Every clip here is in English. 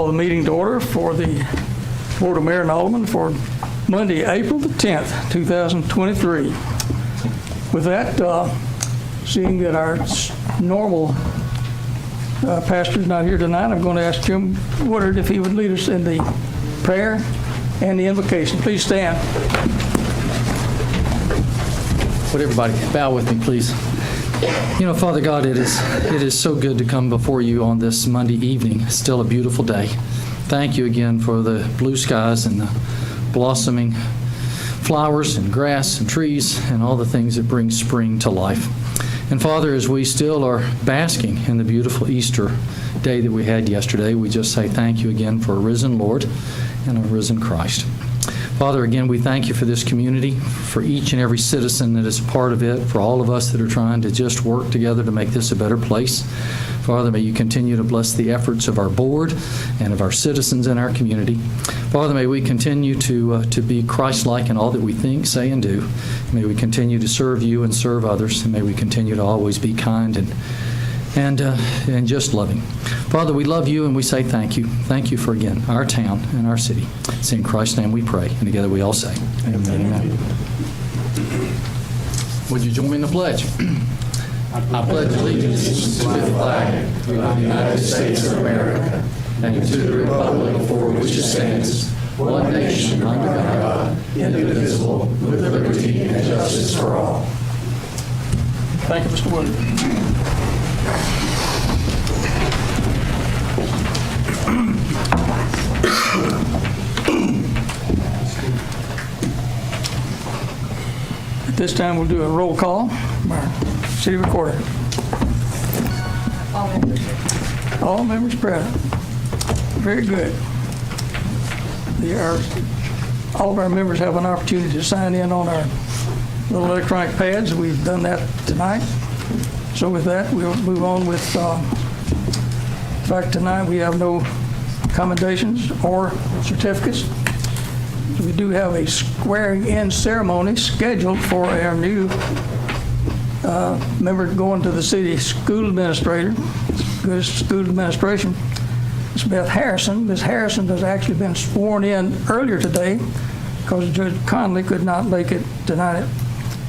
the meeting to order for the Board of Mayor and Aldermen for Monday, April the 10th, 2023. With that, seeing that our normal pastor is not here tonight, I'm going to ask Jim Woodard if he would lead us in the prayer and the invocation. Please stand. Would everybody bow with me, please? You know, Father God, it is so good to come before you on this Monday evening. It's still a beautiful day. Thank you again for the blue skies and the blossoming flowers and grass and trees and all the things that bring spring to life. And Father, as we still are basking in the beautiful Easter day that we had yesterday, we just say thank you again for a risen Lord and a risen Christ. Father, again, we thank you for this community, for each and every citizen that is a part of it, for all of us that are trying to just work together to make this a better place. Father, may you continue to bless the efforts of our board and of our citizens in our community. Father, may we continue to be Christ-like in all that we think, say, and do. May we continue to serve you and serve others, and may we continue to always be kind and just loving. Father, we love you and we say thank you. Thank you for, again, our town and our city. It's in Christ's name we pray, and together we all say, amen. Amen. Would you join me in the pledge? I pledge allegiance to the flag of the United States of America and to the republic for which it stands, one nation under God, indivisible, with liberty and justice for all. Thank you, Mr. Woodard. At this time, we'll do a roll call. Our city recorder. All members present. Very good. All of our members have an opportunity to sign in on our little electronic pads. We've done that tonight. So with that, we'll move on with, in fact, tonight we have no commendations or certificates. We do have a swearing-in ceremony scheduled for our new member going to the city school administrator, school administration, Ms. Beth Harrison. Ms. Harrison has actually been sworn in earlier today because Judge Conley could not make it tonight at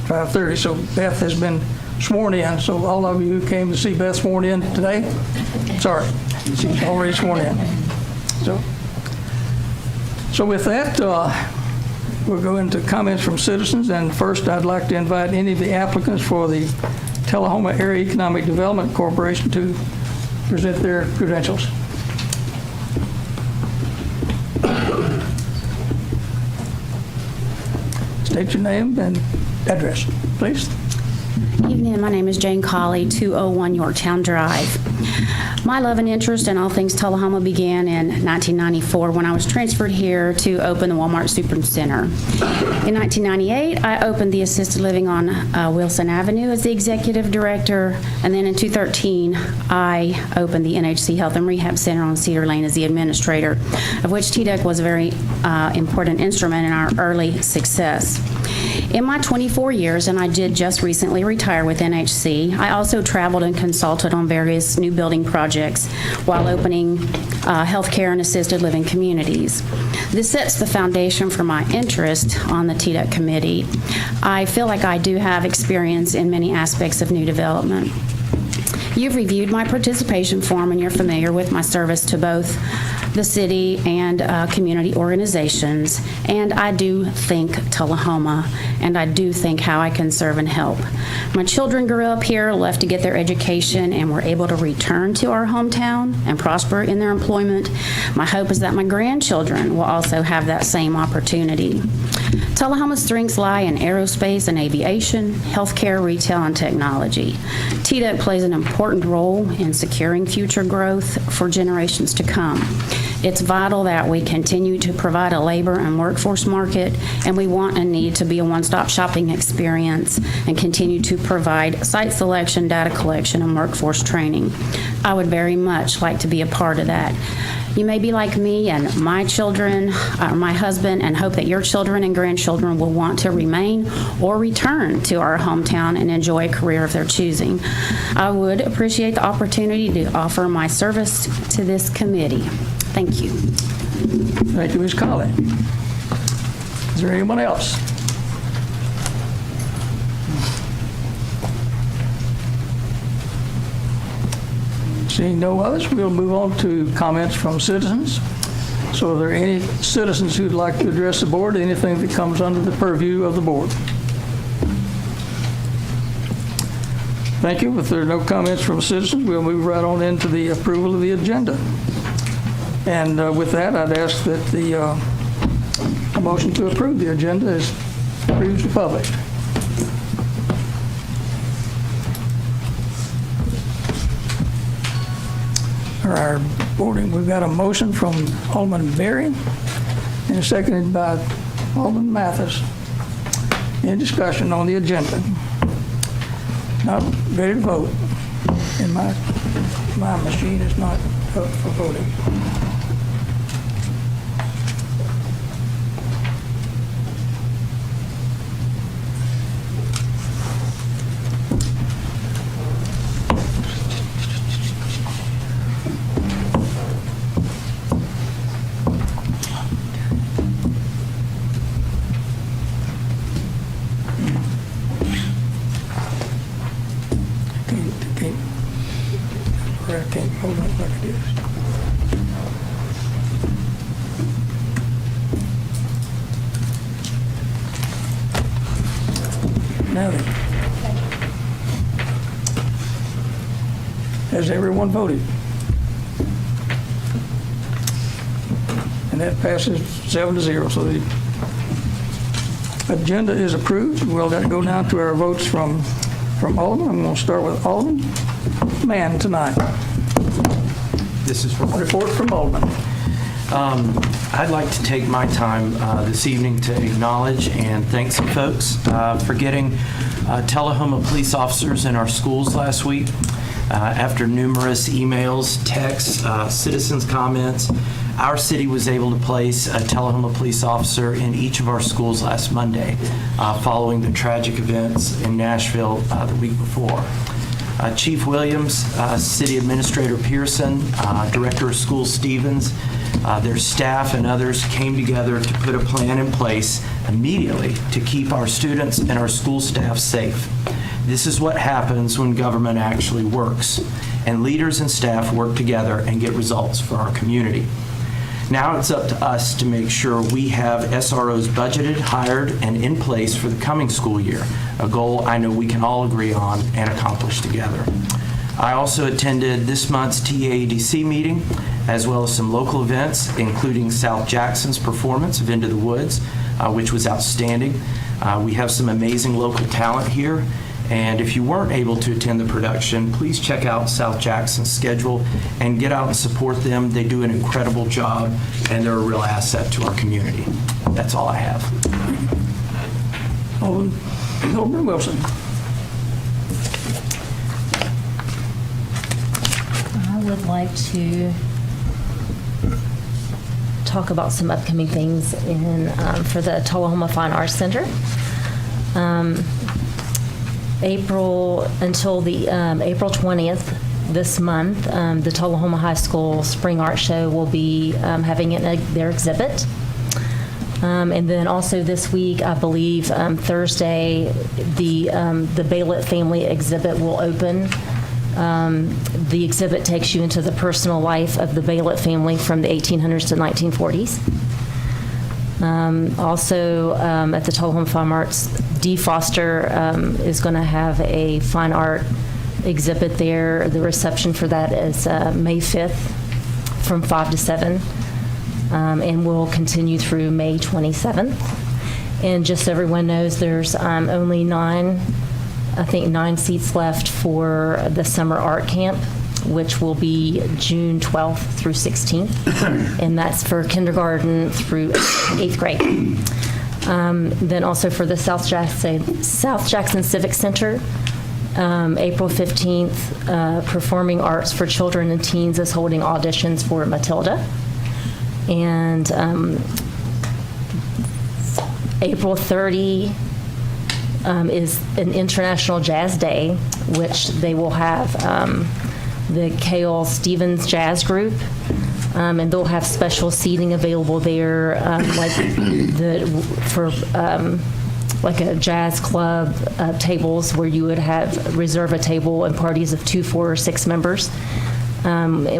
5:30. So Beth has been sworn in. So all of you who came to see Beth sworn in today, sorry, she's already sworn in. So with that, we'll go into comments from citizens. And first, I'd like to invite any of the applicants for the Tullahoma Area Economic Development Corporation to present their credentials. State your name and address, please. Evening, my name is Jane Colley, 201 Yorktown Drive. My love and interest in all things Tullahoma began in 1994 when I was transferred here to open the Walmart Supercenter. In 1998, I opened the assisted living on Wilson Avenue as the executive director, and then in 2013, I opened the NHC Health and Rehab Center on Cedar Lane as the administrator, of which TDEC was a very important instrument in our early success. In my 24 years, and I did just recently retire with NHC, I also traveled and consulted on various new building projects while opening healthcare and assisted living communities. This sets the foundation for my interest on the TDEC committee. I feel like I do have experience in many aspects of new development. You've reviewed my participation form and you're familiar with my service to both the city and community organizations, and I do think Tullahoma, and I do think how I can serve and help. My children grew up here, left to get their education, and were able to return to our hometown and prosper in their employment. My hope is that my grandchildren will also have that same opportunity. Tullahoma's strengths lie in aerospace and aviation, healthcare, retail, and technology. TDEC plays an important role in securing future growth for generations to come. It's vital that we continue to provide a labor and workforce market, and we want and need to be a one-stop shopping experience and continue to provide site selection, data collection, and workforce training. I would very much like to be a part of that. You may be like me and my children, my husband, and hope that your children and grandchildren will want to remain or return to our hometown and enjoy a career of their choosing. I would appreciate the opportunity to offer my service to this committee. Thank you. Thank you, Ms. Colley. Is there anyone else? Seeing no others, we'll move on to comments from citizens. So are there any citizens who'd like to address the board, anything that comes under the purview of the board? Thank you. If there are no comments from citizens, we'll move right on into the approval of the agenda. And with that, I'd ask that a motion to approve the agenda is previously published. Our voting, we've got a motion from Alderman Berry and seconded by Alderman Mathis. Any discussion on the agenda? Not ready to vote. And my machine is not up for voting. I can't hold it like it is. Now then. Has everyone voted? And that passes 7-0. So the agenda is approved. We'll go down to our votes from Alderman. I'm going to start with Alderman Mann tonight. This is from Report from Alderman. I'd like to take my time this evening to acknowledge and thank some folks for getting Tullahoma police officers in our schools last week. After numerous emails, texts, citizens' comments, our city was able to place a Tullahoma police officer in each of our schools last Monday, following the tragic events in Nashville the week before. Chief Williams, City Administrator Pearson, Director of Schools Stevens, their staff and others came together to put a plan in place immediately to keep our students and our school staff safe. This is what happens when government actually works, and leaders and staff work together and get results for our community. Now it's up to us to make sure we have SROs budgeted, hired, and in place for the coming school year, a goal I know we can all agree on and accomplish together. I also attended this month's TAADC meeting, as well as some local events, including South Jackson's performance of Into the Woods, which was outstanding. We have some amazing local talent here, and if you weren't able to attend the production, please check out South Jackson's schedule and get out and support them. They do an incredible job, and they're a real asset to our community. That's all I have. Alderman Wilson. I would like to talk about some upcoming things for the Tullahoma Fine Arts Center. Until the April 20th this month, the Tullahoma High School Spring Art Show will be having their exhibit. And then also this week, I believe Thursday, the Bailiff family exhibit will open. The exhibit takes you into the personal life of the Bailiff family from the 1800s to 1940s. Also, at the Tullahoma Fine Arts, Dee Foster is going to have a fine art exhibit there. The reception for that is May 5th from 5 to 7, and will continue through May 27th. And just so everyone knows, there's only 9 seats left for the summer art camp, which will be June 12th through 16th, and that's for kindergarten through 8th grade. Then also for the South Jackson Civic Center, April 15th, Performing Arts for Children and Teens is holding auditions for Matilda. And April 30 is an International Jazz Day, which they will have the Cale Stevens Jazz Group And they'll have special seating available there, like a jazz club tables where you would reserve a table in parties of 2, 4, or 6 members,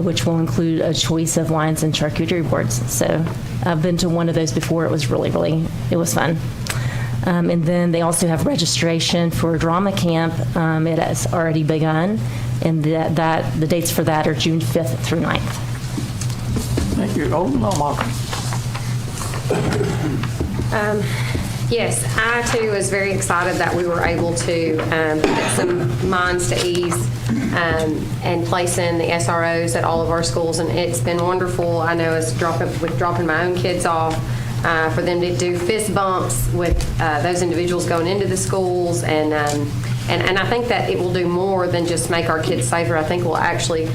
which will include a choice of wines and charcuterie boards. So I've been to one of those before. It was it was fun. And then they also have registration for drama camp. It has already begun, and the dates for that are June 5th through 9th. Thank you. Alderman Lawmacher. Yes, I too was very excited that we were able to put some minds to ease and place in the SROs at all of our schools, and it's been wonderful. I know as dropping my own kids off, for them to do fist bumps with those individuals going into the schools, and I think that it will do more than just make our kids safer. I think we'll actually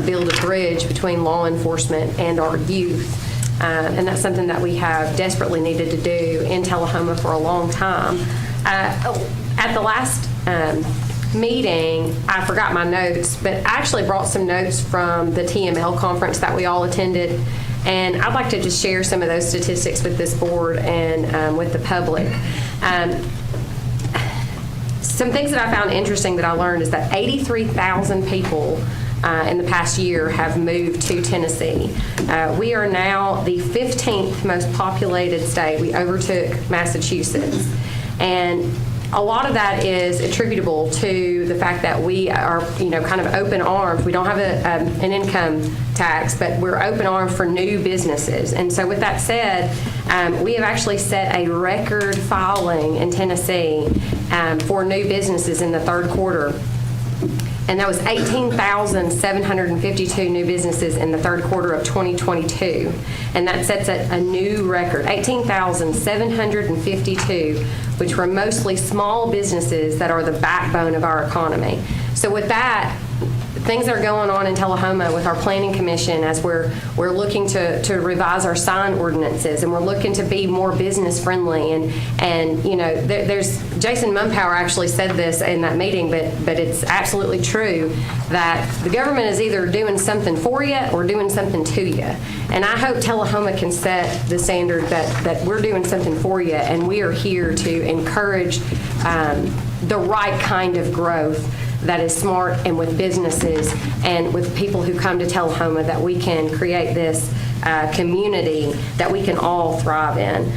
build a bridge between law enforcement and our youth. And that's something that we have desperately needed to do in Tullahoma for a long time. At the last meeting, I forgot my notes, but I actually brought some notes from the TML conference that we all attended. And I'd like to just share some of those statistics with this board and with the public. Some things that I found interesting that I learned is that 83,000 people in the past year have moved to Tennessee. We are now the 15th most populated state. We overtook Massachusetts. And a lot of that is attributable to the fact that we are, kind of open armed. We don't have an income tax, but we're open armed for new businesses. And so with that said, we have actually set a record filing in Tennessee for new businesses in the third quarter. And that was 18,752 new businesses in the third quarter of 2022. And that sets a new record, 18,752, which were mostly small businesses that are the backbone of our economy. So with that, things that are going on in Tullahoma with our Planning Commission as we're looking to revise our sign ordinances, and we're looking to be more business friendly, and there's Jason Mumpower actually said this in that meeting, but it's absolutely true that the government is either doing something for you or doing something to you. And I hope Tullahoma can set the standard that we're doing something for you, and we are here to encourage the right kind of growth that is smart and with businesses and with people who come to Tullahoma, that we can create this community that we can all thrive in.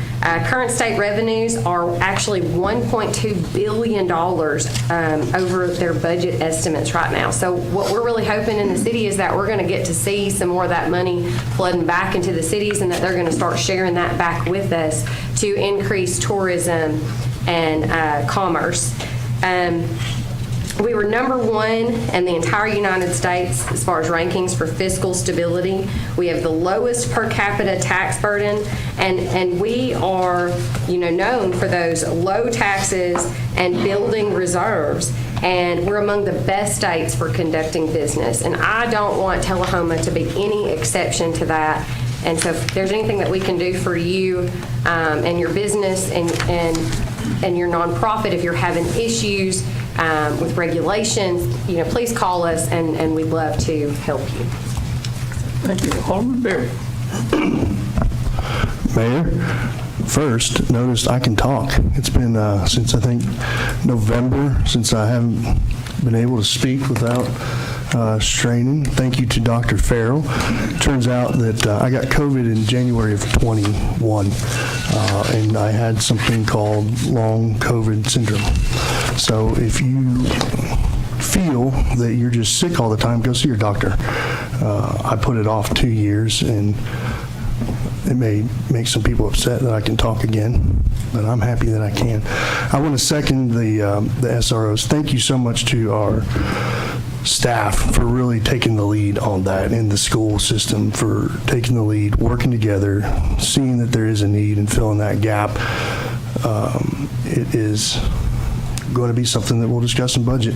Current state revenues are actually $1.2 billion over their budget estimates right now. So what we're really hoping in the city is that we're going to get to see some more of that money flooding back into the cities, and that they're going to start sharing that back with us to increase tourism and commerce. We were number 1 in the entire United States as far as rankings for fiscal stability. We have the lowest per capita tax burden, and we are, known for those low taxes and building reserves. And we're among the best states for conducting business. And I don't want Tullahoma to be any exception to that. And so if there's anything that we can do for you and your business and your nonprofit, if you're having issues with regulations, please call us, and we'd love to help you. Thank you. Alderman Berry. Mayor, first, noticed I can talk. It's been since I think November since I haven't been able to speak without straining. Thank you to Dr. Farrell. Turns out that I got COVID in January of 21, and I had something called long COVID syndrome. So if you feel that you're just sick all the time, go see your doctor. I put it off 2 years, and it may make some people upset that I can talk again, but I'm happy that I can. I want to second the SROs. Thank you so much to our staff for really taking the lead on that, in the school system for taking the lead, working together, seeing that there is a need and filling that gap. It is going to be something that we'll discuss in budget,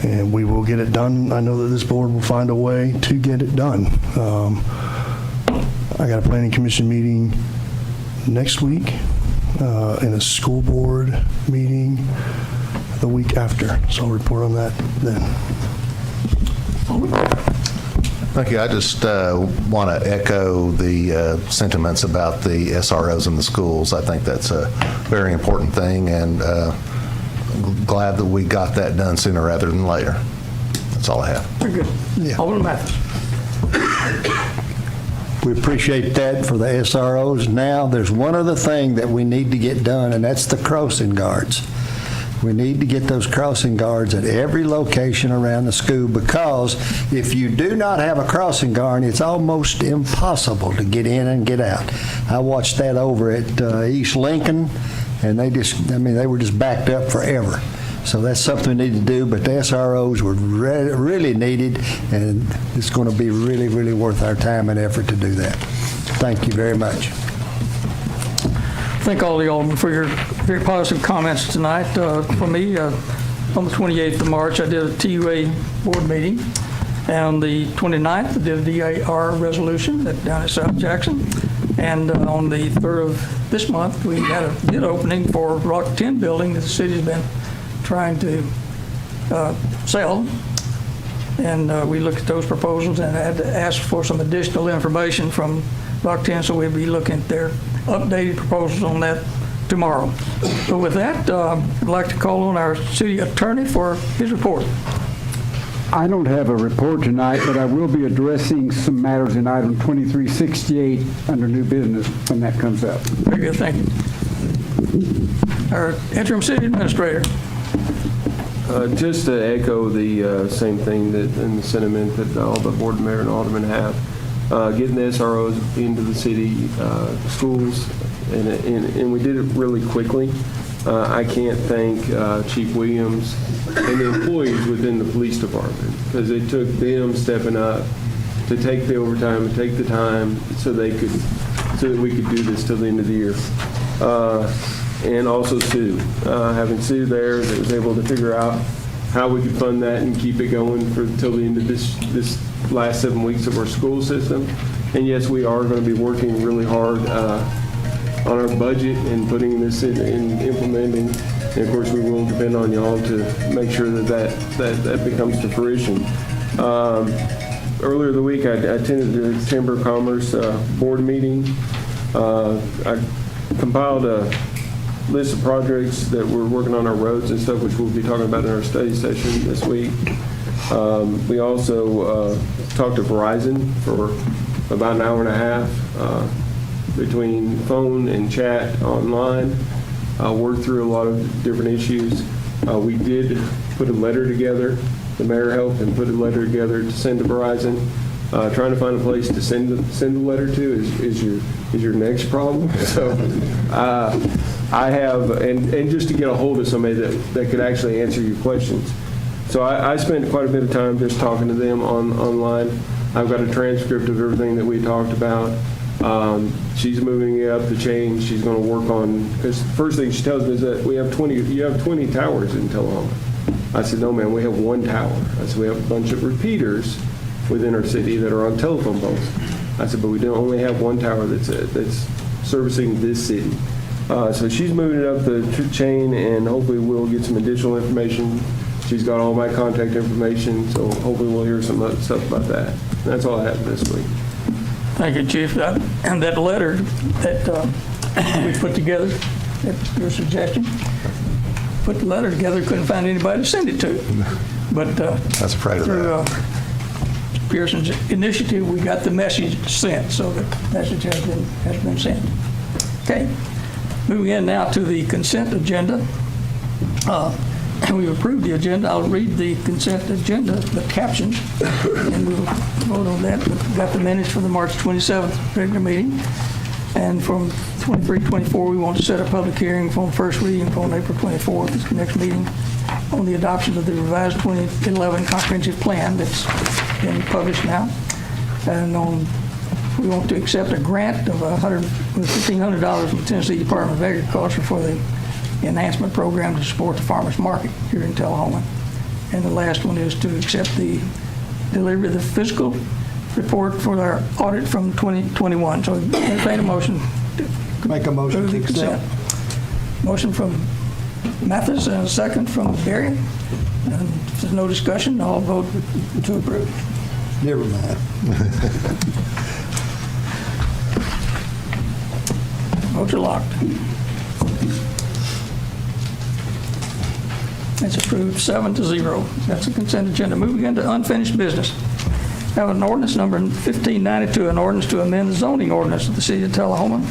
and we will get it done. I know that this board will find a way to get it done. I got a planning commission meeting next week and a school board meeting the week after, so I'll report on that then. Thank you. I just want to echo the sentiments about the SROs in the schools. I think that's a very important thing, and glad that we got that done sooner rather than later. That's all I have. Very good. Alderman Mathis. We appreciate that for the SROs. Now, there's one other thing that we need to get done, and that's the crossing guards. We need to get those crossing guards at every location around the school, because if you do not have a crossing guard, it's almost impossible to get in and get out. I watched that over at East Lincoln, and they were just backed up forever. So that's something we need to do, but the SROs were really needed, and it's going to be really, really worth our time and effort to do that. Thank you very much. Thank all the aldermen for your very positive comments tonight. For me, on the 28th of March, I did a TUA board meeting. And on the 29th, I did a DAR resolution down at South Jackson. And on the 3rd of this month, we had a bid opening for Rock 10 building that the city's been trying to sell. And we looked at those proposals and had to ask for some additional information from Rock 10, so we'll be looking at their updated proposals on that tomorrow. So with that, I'd like to call on our city attorney for his report. I don't have a report tonight, but I will be addressing some matters in item 2368 under new business when that comes up. Very good, thank you. Our interim city administrator. Just to echo the same thing and the sentiment that all the board mayor and aldermen have, getting the SROs into the city schools, and we did it really quickly. I can't thank Chief Williams and the employees within the police department, because it took them stepping up to take the overtime and take the time so that we could do this till the end of the year. And also Sue, having Sue there that was able to figure out how we could fund that and keep it going till the end of this last 7 weeks of our school system. And yes, we are going to be working really hard on our budget and putting this in and implementing. And of course, we will depend on y'all to make sure that becomes to fruition. Earlier the week, I attended the Chamber of Commerce board meeting. I compiled a list of projects that we're working on our roads and stuff, which we'll be talking about in our study session this week. We also talked to Verizon for about an hour and a half between phone and chat online. Worked through a lot of different issues. We did put a letter together. The mayor helped and put a letter together to send to Verizon. Trying to find a place to send the letter to is your next problem. So I have, and just to get a hold of somebody that could actually answer your questions. So I spent quite a bit of time just talking to them online. I've got a transcript of everything that we talked about. She's moving it up the chain. She's going to work on, because the first thing she tells me is that you have 20 towers in Tullahoma. I said, no, man, we have one tower. I said, we have a bunch of repeaters within our city that are on telephone poles. I said, but we don't only have one tower that's servicing this city. So she's moving it up the chain, and hopefully we'll get some additional information. She's got all my contact information, so hopefully we'll hear some other stuff about that. And that's all I have this week. Thank you, Chief. And that letter that we put together, at your suggestion, put the letter together, couldn't find anybody to send it to. But I was afraid of that. Through Pearson's initiative, we got the message sent, so the message has been sent. Okay, moving in now to the consent agenda. We've approved the agenda. I'll read the consent agenda, the captions, and we'll vote on that. We've got the minutes for the March 27th regular meeting. And from 23-24, we want to set a public hearing for first reading on April 24th, this next meeting, on the adoption of the revised 2011 comprehensive plan that's been published now. And we want to accept a grant of $1,500 from the Tennessee Department of Agriculture for the enhancement program to support the farmers market here in Tullahoma. And the last one is to accept the delivery of the fiscal report for our audit from 2021. So entertain a motion. Make a motion to accept. Motion from Mathis and a second from Berry. And if there's no discussion, I'll vote to approve. Never mind. Votes are locked. That's approved 7-0. That's a consent agenda. Moving into unfinished business. I have an ordinance number 1592, an ordinance to amend the zoning ordinance of the city of Tullahoma,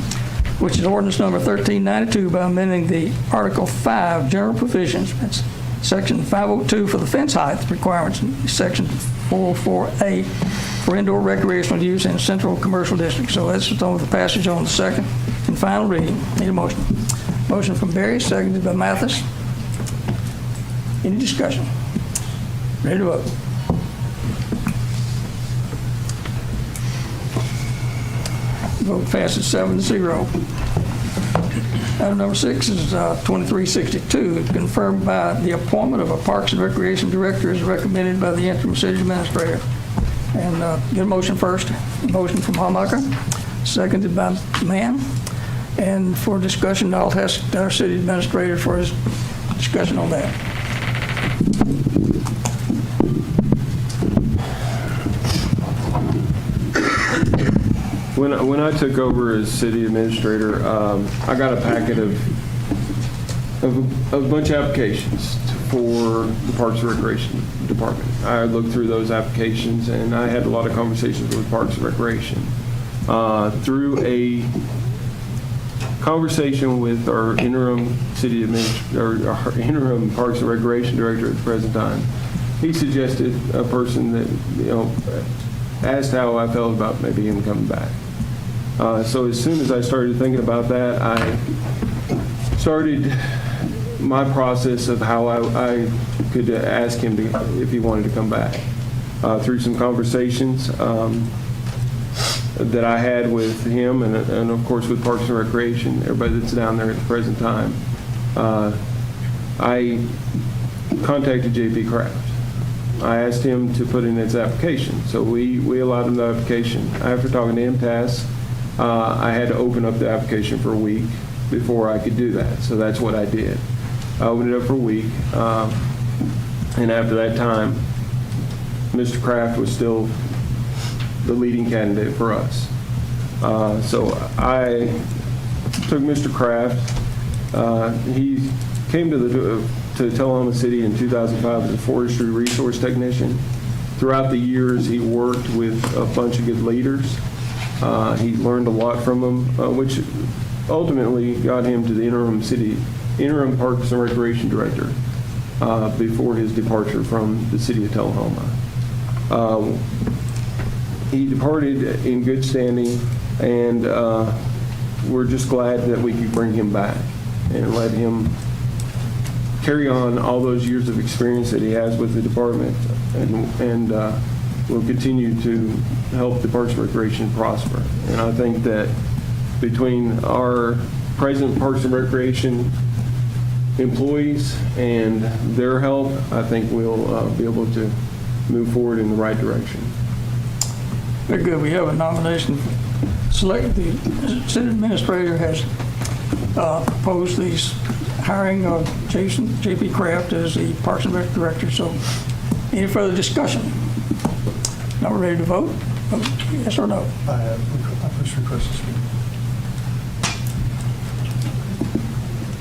which is ordinance number 1392 by amending the Article 5 general provisions. That's Section 502 for the fence height requirements, and Section 404A for indoor recreational use in central commercial district. So that's on the passage on the second and final reading. Need a motion. Motion from Barry, seconded by Mathis. Any discussion? Ready to vote. Vote passes 7-0. Item number 6 is 2362, confirmed by the appointment of a Parks and Recreation Director as recommended by the interim city administrator. And get a motion first. A motion from Hallmacher, seconded by Mann. And for discussion, I'll ask our city administrator for his discussion on that. When I took over as city administrator, I got a packet of a bunch of applications for the Parks and Recreation Department. I looked through those applications, and I had a lot of conversations with Parks and Recreation. Through a conversation with our interim our interim Parks and Recreation Director at the present time, he suggested a person that, asked how I felt about maybe him coming back. So as soon as I started thinking about that, I started my process of how I could ask him if he wanted to come back. Through some conversations that I had with him and of course with Parks and Recreation, everybody that's down there at the present time, I contacted J.P. Kraft. I asked him to put in his application. So we allowed him the application. After talking to MTAS, I had to open up the application for a week before I could do that. So that's what I did. I opened it up for a week. And after that time, Mr. Kraft was still the leading candidate for us. So I took Mr. Kraft. He came to Tullahoma City in 2005 as a forestry resource technician. Throughout the years, he worked with a bunch of good leaders. He learned a lot from them, which ultimately got him to the interim Parks and Recreation Director before his departure from the city of Tullahoma. He departed in good standing, and we're just glad that we could bring him back and let him carry on all those years of experience that he has with the department, and will continue to help the Parks and Recreation prosper. And I think that between our present Parks and Recreation employees and their help, I think we'll be able to move forward in the right direction. Very good. We have a nomination. The city administrator has proposed these hiring of J.P. Kraft as the Parks and Rec Director. So any further discussion? Now we're ready to vote? Yes or no? I first request to speak.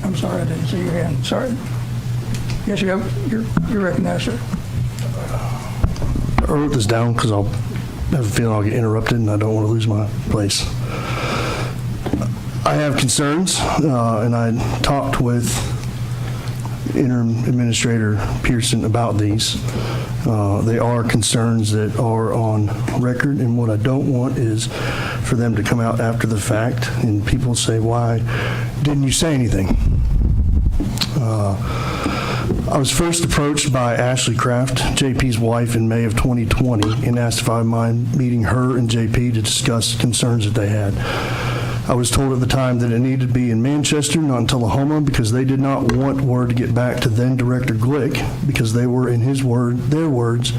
I'm sorry, I didn't see your hand. Sorry. Yes, you're recognized, sir. I wrote this down because I'll have a feeling I'll get interrupted and I don't want to lose my place. I have concerns, and I talked with interim administrator Pearson about these. They are concerns that are on record, and what I don't want is for them to come out after the fact and people say, why didn't you say anything? I was first approached by Ashley Kraft, JP's wife, in May of 2020 and asked if I would mind meeting her and JP to discuss concerns that they had. I was told at the time that it needed to be in Manchester, not in Tullahoma, because they did not want word to get back to then Director Glick because they were, in their words,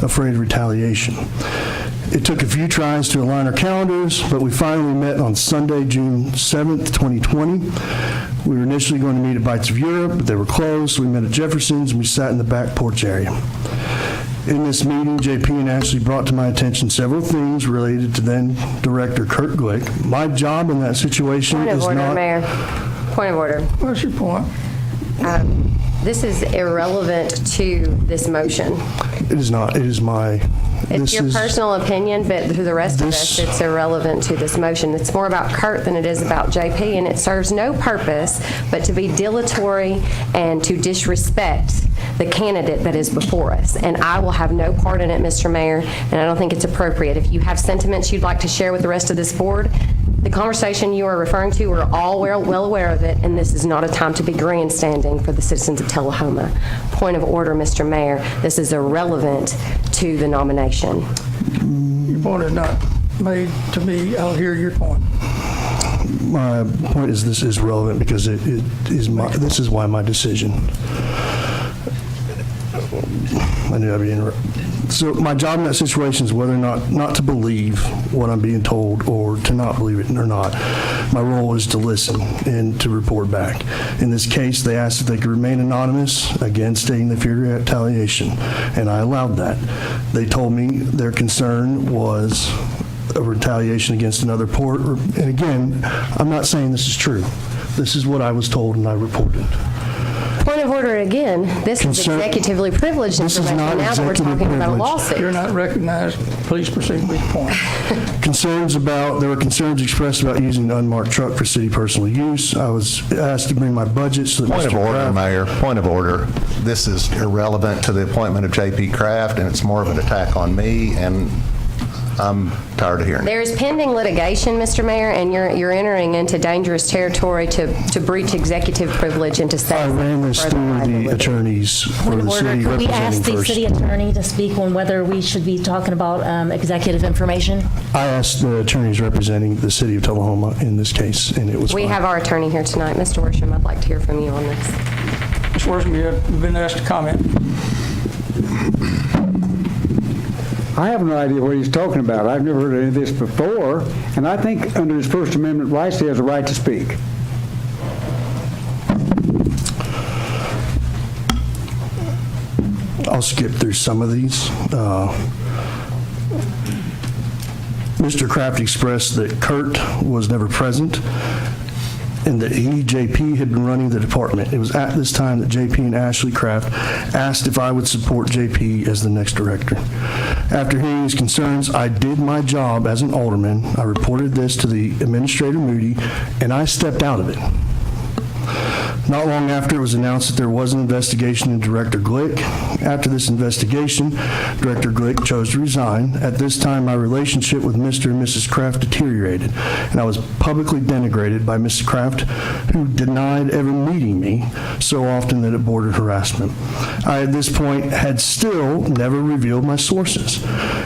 afraid of retaliation. It took a few tries to align our calendars, but we finally met on Sunday, June 7th, 2020. We were initially going to meet at Bites of Europe, but they were closed, so we met at Jefferson's and we sat in the back porch area. In this meeting, JP and Ashley brought to my attention several things related to then Director Kurt Glick. My job in that situation Point of is order, not... Mayor. Point of order. What's your point? This is irrelevant to this motion. It is not. It is my... It's your personal opinion, but to the rest of us, it's irrelevant to this motion. It's more about Kurt than it is about JP, and it serves no purpose but to be dilatory and to disrespect the candidate that is before us. And I will have no part in it, Mr. Mayor, and I don't think it's appropriate. If you have sentiments you'd like to share with the rest of this board, the conversation you are referring to, we're all well aware of it, and this is not a time to be grandstanding for the citizens of Tullahoma. Point of order, Mr. Mayor. This is irrelevant to the nomination. Your point is not made to me. I'll hear your point. My point is this is relevant because it is this is why my decision. I knew I'd be interrupted. So my job in that situation is whether or not to believe what I'm being told or to not believe it or not. My role is to listen and to report back. In this case, they asked if they could remain anonymous, again stating they feared retaliation, and I allowed that. They told me their concern was a retaliation against another port, and again, I'm not saying this is true. This is what I was told and I reported. Point of order again. This is executively privileged information now that we're talking about a lawsuit. You're not recognized. Please proceed with your point. There were concerns expressed about using the unmarked truck for city personal use. I was asked to bring my budget so that Point of order, Mayor. Point of order. This is irrelevant to the appointment of J.P. Kraft, and it's more of an attack on me, and I'm tired of hearing it. There is pending litigation, Mr. Mayor, and you're entering into dangerous territory to breach executive privilege and to say I ran this through the attorneys for the city Could we ask representing the first. city attorney to speak on whether we should be talking about executive information? I asked the attorneys representing the city of Tullahoma in this case, and it was We fine. have our attorney here tonight. Mr. Worsham, I'd like to hear from you on this. Ms. Wortham, you've been asked to comment. I have no idea what he's talking about. I've never heard any of this before, and I think under his First Amendment rights, he has a right to speak. I'll skip through some of these. Mr. Kraft expressed that Kurt was never present and that he, JP, had been running the department. It was at this time that JP and Ashley Kraft asked if I would support JP as the next director. After hearing his concerns, I did my job as an alderman. I reported this to the Administrator Moody, and I stepped out of it. Not long after, it was announced that there was an investigation into Director Glick. After this investigation, Director Glick chose to resign. At this time, my relationship with Mr. and Mrs. Kraft deteriorated, and I was publicly denigrated by Mrs. Kraft, who denied ever meeting me so often that it bordered harassment. I, at this point, had still never revealed my sources.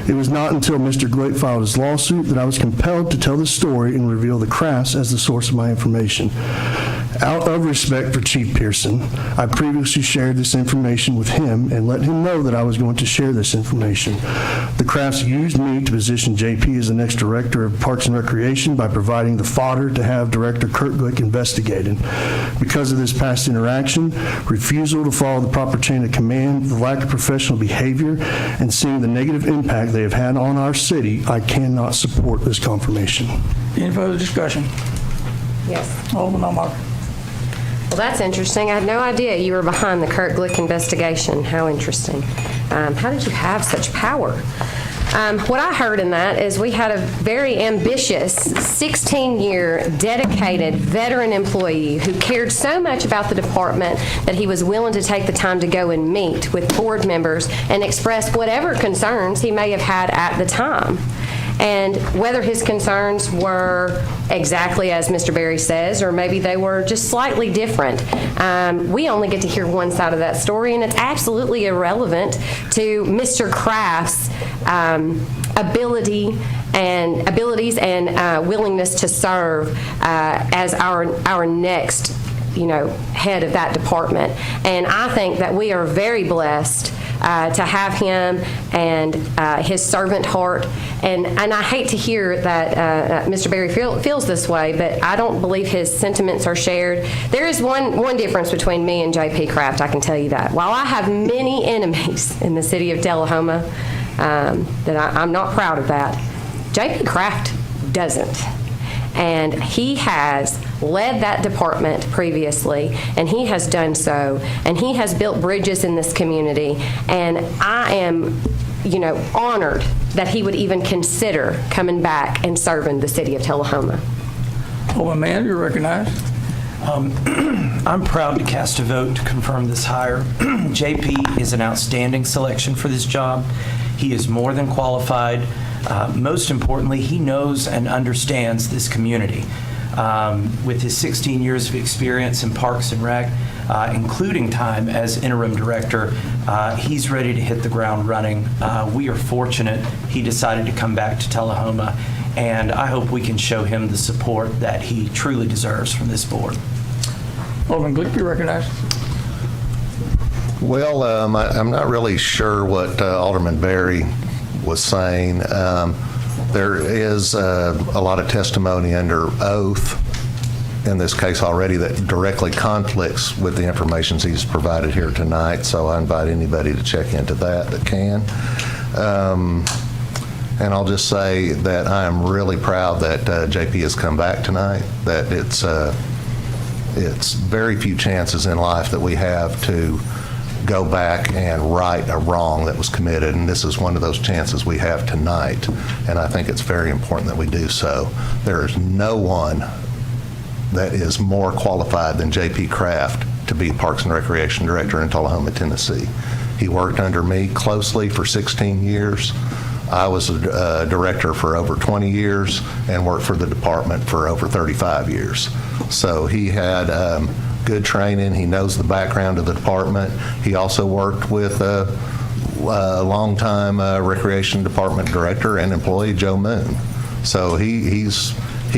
It was not until Mr. Glick filed his lawsuit that I was compelled to tell the story and reveal the Krafts as the source of my information. Out of respect for Chief Pearson, I previously shared this information with him and let him know that I was going to share this information. The Krafts used me to position JP as the next director of Parks and Recreation by providing the fodder to have Director Kurt Glick investigated. Because of this past interaction, refusal to follow the proper chain of command, the lack of professional behavior, and seeing the negative impact they have had on our city, I cannot support this confirmation. Any further discussion? Yes. Alderman Allmark. Well, that's interesting. I had no idea you were behind the Kurt Glick investigation. How interesting. How did you have such power? What I heard in that is we had a very ambitious, 16-year, dedicated veteran employee who cared so much about the department that he was willing to take the time to go and meet with board members and express whatever concerns he may have had at the time. And whether his concerns were exactly as Mr. Berry says, or maybe they were just slightly different, we only get to hear one side of that story, and it's absolutely irrelevant to Mr. Kraft's abilities and willingness to serve as our next head of that department. And I think that we are very blessed to have him and his servant heart. And I hate to hear that Mr. Berry feels this way, but I don't believe his sentiments are shared. There is one difference between me and J.P. Kraft, I can tell you that. While I have many enemies in the city of Tullahoma, that I'm not proud of that, J.P. Kraft doesn't. And he has led that department previously, and he has done so, and he has built bridges in this community, and I am, honored that he would even consider coming back and serving the city of Tullahoma. Alderman Mann, you're recognized. I'm proud to cast a vote to confirm this hire. JP is an outstanding selection for this job. He is more than qualified. Most importantly, he knows and understands this community. With his 16 years of experience in Parks and Rec, including time as interim director, he's ready to hit the ground running. We are fortunate he decided to come back to Tullahoma, and I hope we can show him the support that he truly deserves from this board. Alderman Glick, you're recognized. Well, I'm not really sure what Alderman Berry was saying. There is a lot of testimony under oath in this case already that directly conflicts with the information he's provided here tonight, so I invite anybody to check into that can. And I'll just say that I am really proud that JP has come back tonight, that it's very few chances in life that we have to go back and right a wrong that was committed, and this is one of those chances we have tonight, and I think it's very important that we do so. There is no one that is more qualified than J.P. Kraft to be Parks and Recreation Director in Tullahoma, Tennessee. He worked under me closely for 16 years. I was a director for over 20 years and worked for the department for over 35 years. So he had good training. He knows the background of the department. He also worked with a longtime Recreation Department director and employee, Joe Moon. So he's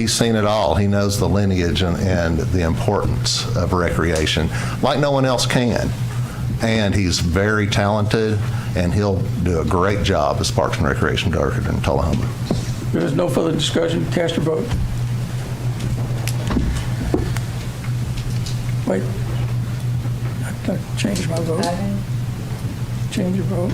seen it all. He knows the lineage and the importance of recreation like no one else can. And he's very talented, and he'll do a great job as Parks and Recreation Director in Tullahoma. There is no further discussion. Cast your vote. Wait. I changed my vote. Change your vote.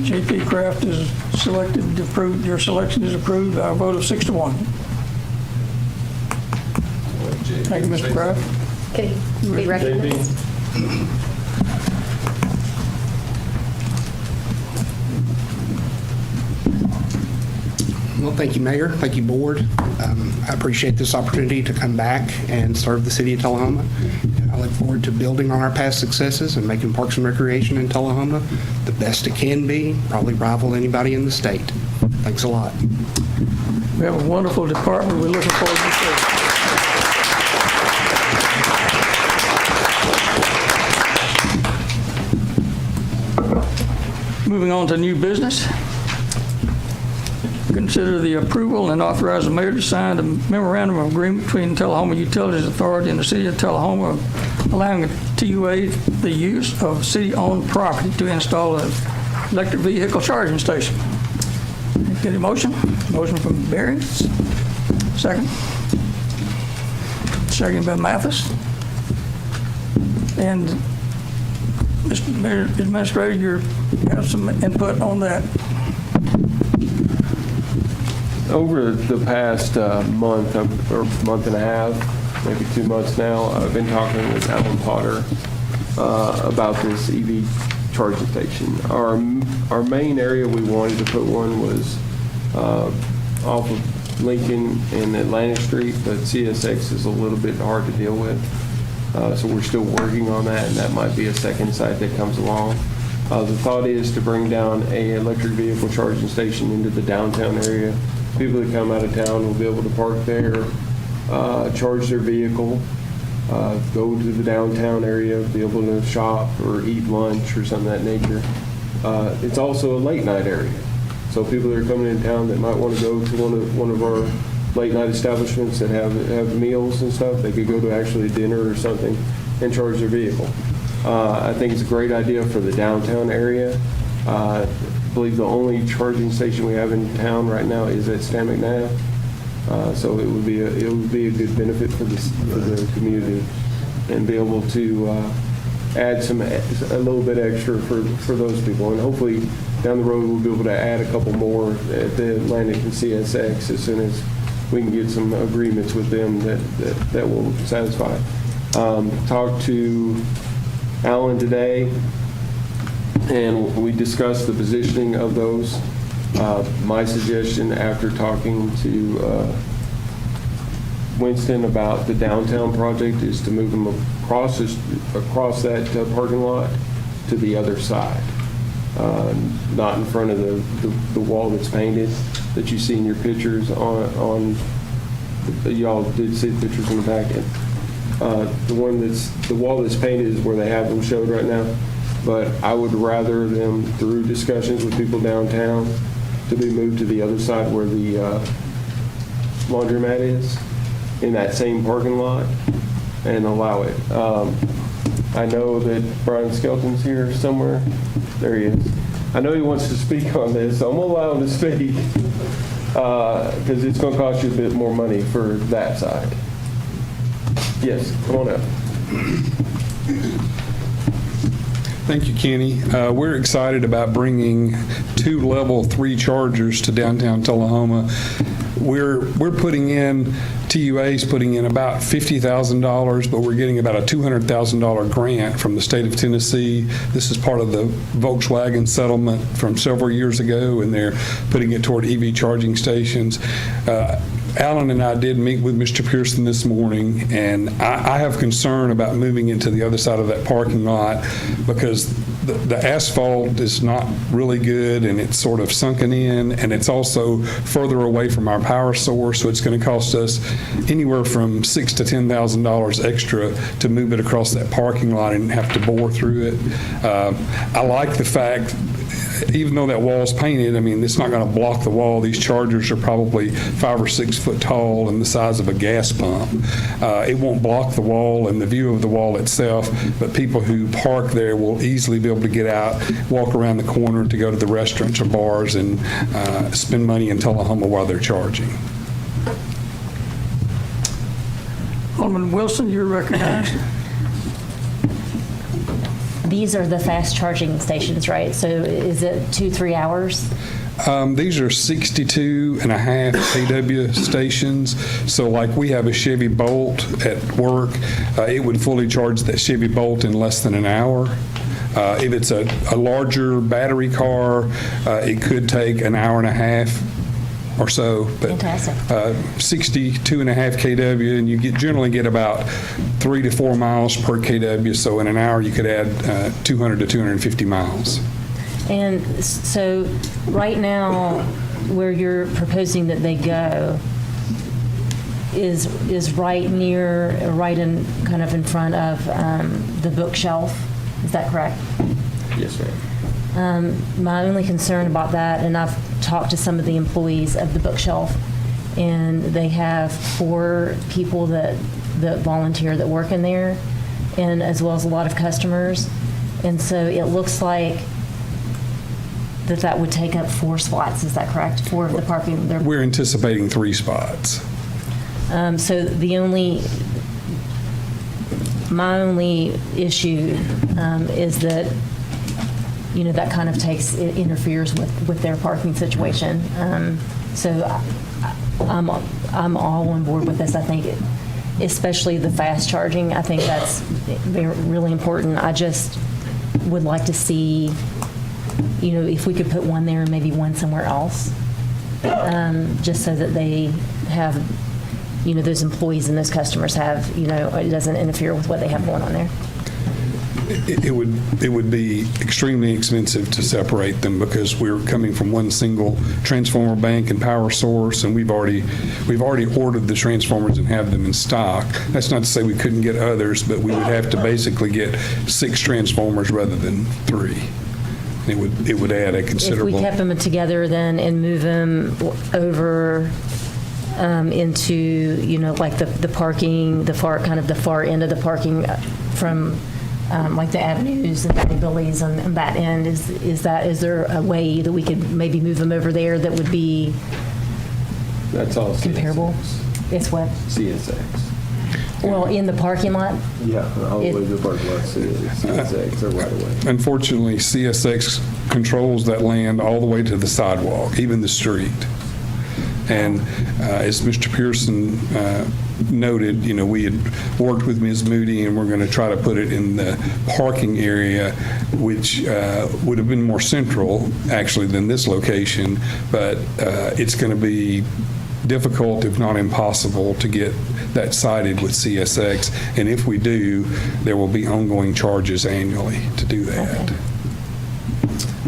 J.P. Kraft is selected, approved. Your selection is approved by a vote of 6-1. Thank you, Mr. Kraft. Could he be recognized? Well, thank you, Mayor. Thank you, Board. I appreciate this opportunity to come back and serve the city of Tullahoma. I look forward to building on our past successes and making Parks and Recreation in Tullahoma the best it can be, probably rival anybody in the state. Thanks a lot. We have a wonderful department. We're looking forward to serving. Moving on to new business. Consider the approval and authorize the mayor to sign a memorandum of agreement between Tullahoma Utilities Authority and the city of Tullahoma, allowing the TUA the use of city-owned property to install an electric vehicle charging station. Get a motion? Motion from Barry. Second. Second by Mathis. And Mr. Mayor, Administrator, you have some input on that. Over the past month or month and a half, maybe 2 months now, I've been talking with Alan Potter about this EV charging station. Our main area we wanted to put one was off of Lincoln and Atlantic Street, but CSX is a little bit hard to deal with. So we're still working on that, and that might be a second site that comes along. The thought is to bring down a electric vehicle charging station into the downtown area. People that come out of town will be able to park there, charge their vehicle, go to the downtown area, be able to shop or eat lunch or something of that nature. It's also a late night area. So people that are coming in town that might want to go to one of our late night establishments that have meals and stuff. They could go to actually dinner or something and charge their vehicle. I think it's a great idea for the downtown area. I believe the only charging station we have in town right now is at Stan McNabb. So it would be a good benefit for the community, and be able to add a little bit extra for those people. And hopefully down the road we'll be able to add a couple more at the Atlantic and CSX as soon as we can get some agreements with them that will satisfy. Talked to Alan today, and we discussed the positioning of those. My suggestion after talking to Winston about the downtown project is to move them across that parking lot to the other side, not in front of the wall that's painted that you see in your pictures on y'all did see the pictures in the back end. The wall that's painted is where they have them showed right now, but I would rather them, through discussions with people downtown, to be moved to the other side where the laundromat is, in that same parking lot, and allow it. I know that Brian Skelton's here somewhere. There he is. I know he wants to speak on this, so I'm going to allow him to speak, because it's going to cost you a bit more money for that side. Yes, come on up. Thank you, Kenny. We're excited about bringing 2 level 3 chargers to downtown Tullahoma. We're putting in, TUA's putting in about $50,000, but we're getting about a $200,000 grant from the state of Tennessee. This is part of the Volkswagen settlement from several years ago, and they're putting it toward EV charging stations. Alan and I did meet with Mr. Pearson this morning, and I have concern about moving into the other side of that parking lot because the asphalt is not really good, and it's sort of sunken in, and it's also further away from our power source, so it's going to cost us anywhere from $6,000 to $10,000 extra to move it across that parking lot and have to bore through it. I like the fact, even though that wall's painted, I mean, it's not going to block the wall. These chargers are probably 5 or 6 foot tall and the size of a gas pump. It won't block the wall and the view of the wall itself, but people who park there will easily be able to get out, walk around the corner to go to the restaurants or bars and spend money in Tullahoma while they're charging. Alderman Wilson, you're recognized. These are the fast charging stations, right? So is it 2-3 hours? These are 62 and a half kW stations. So like we have a Chevy Bolt at work, it would fully charge that Chevy Bolt in less than an hour. If it's a larger battery car, it could take an hour and a half or so. But Fantastic. 62 and a half kW, and you generally get about 3 to 4 miles per kW. So in an hour, you could add 200 to 250 miles. And so right now, where you're proposing that they go is right in kind of in front of the bookshelf. Is that correct? Yes, ma'am. My only concern about that, and I've talked to some of the employees of the bookshelf, and they have 4 people that volunteer that work in there, and as well as a lot of customers. And so it looks like that would take up 4 spots. Is that correct? 4 of the parking. We're anticipating 3 spots. So my only issue is that, that kind of interferes with their parking situation. So I'm all on board with this. I think, especially the fast charging, I think that's really important. I just would like to see, if we could put 1 there and maybe 1 somewhere else, just so that they have, those employees and those customers have, it doesn't interfere with what they have going on there. It would be extremely expensive to separate them because we're coming from one single transformer bank and power source, and we've already ordered the transformers and have them in stock. That's not to say we couldn't get others, but we would have to basically get 6 transformers rather than 3. It would add a considerable. If we kept them together then and move them over into, like the parking, the far end of the parking from like the avenues and the abilities on that end. Is there a way that we could maybe move them over there that would be That's all comparable? CSX. It's what? CSX. Well, in the parking lot? Yeah, all the way to the parking lot, CSX are right away. Unfortunately, CSX controls that land all the way to the sidewalk, even the street. And as Mr. Pearson noted, we had worked with Ms. Moody, and we're going to try to put it in the parking area, which would have been more central, actually, than this location. But it's going to be difficult, if not impossible, to get that cited with CSX. And if we do, there will be ongoing charges annually to do that.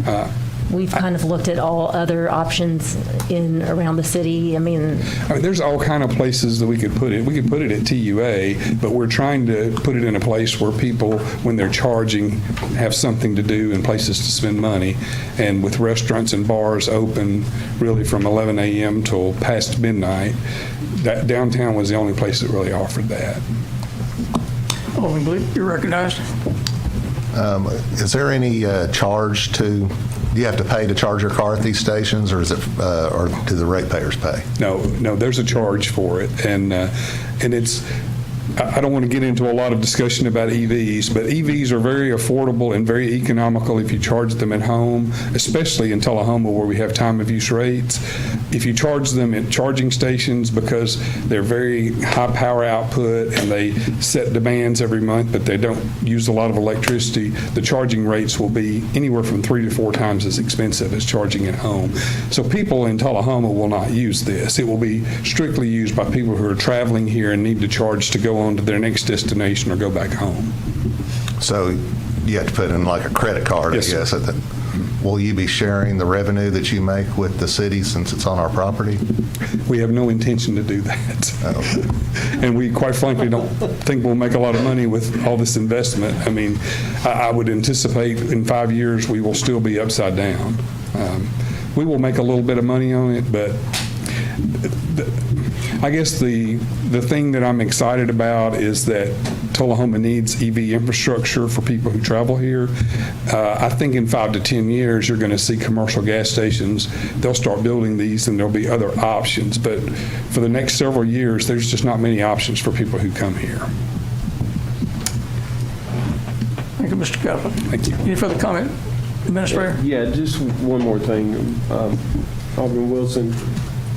Okay. We've kind of looked at all other options around the city. I mean, there's all kind of places that we could put it. We could put it at TUA, but we're trying to put it in a place where people, when they're charging, have something to do and places to spend money. And with restaurants and bars open really from 11 a.m. till past midnight, that downtown was the only place that really offered that. Alderman Glee, you're recognized. Is there any charge do you have to pay to charge your car at these stations, or is it, or do the ratepayers pay? No, there's a charge for it, and it's. I don't want to get into a lot of discussion about EVs, but EVs are very affordable and very economical if you charge them at home, especially in Tullahoma where we have time of use rates. If you charge them at charging stations, because they're very high power output and they set demands every month, but they don't use a lot of electricity, the charging rates will be anywhere from 3 to 4 times as expensive as charging at home. So people in Tullahoma will not use this. It will be strictly used by people who are traveling here and need to charge to go on to their next destination or go back home. So you have to put in like a credit card, Yes, I guess. sir. Will you be sharing the revenue that you make with the city since it's on our property? We have no intention to do that. Okay. And we, quite frankly, don't think we'll make a lot of money with all this investment. I mean, I would anticipate in 5 years we will still be upside down. We will make a little bit of money on it, but I guess the thing that I'm excited about is that Tullahoma needs EV infrastructure for people who travel here. I think in 5 to 10 years, you're going to see commercial gas stations. They'll start building these, and there'll be other options. But for the next several years, there's just not many options for people who come here. Thank you, Mr. Kaplan. Thank you. Any further comment, Administrator? Yeah, just one more thing. Alderman Wilson,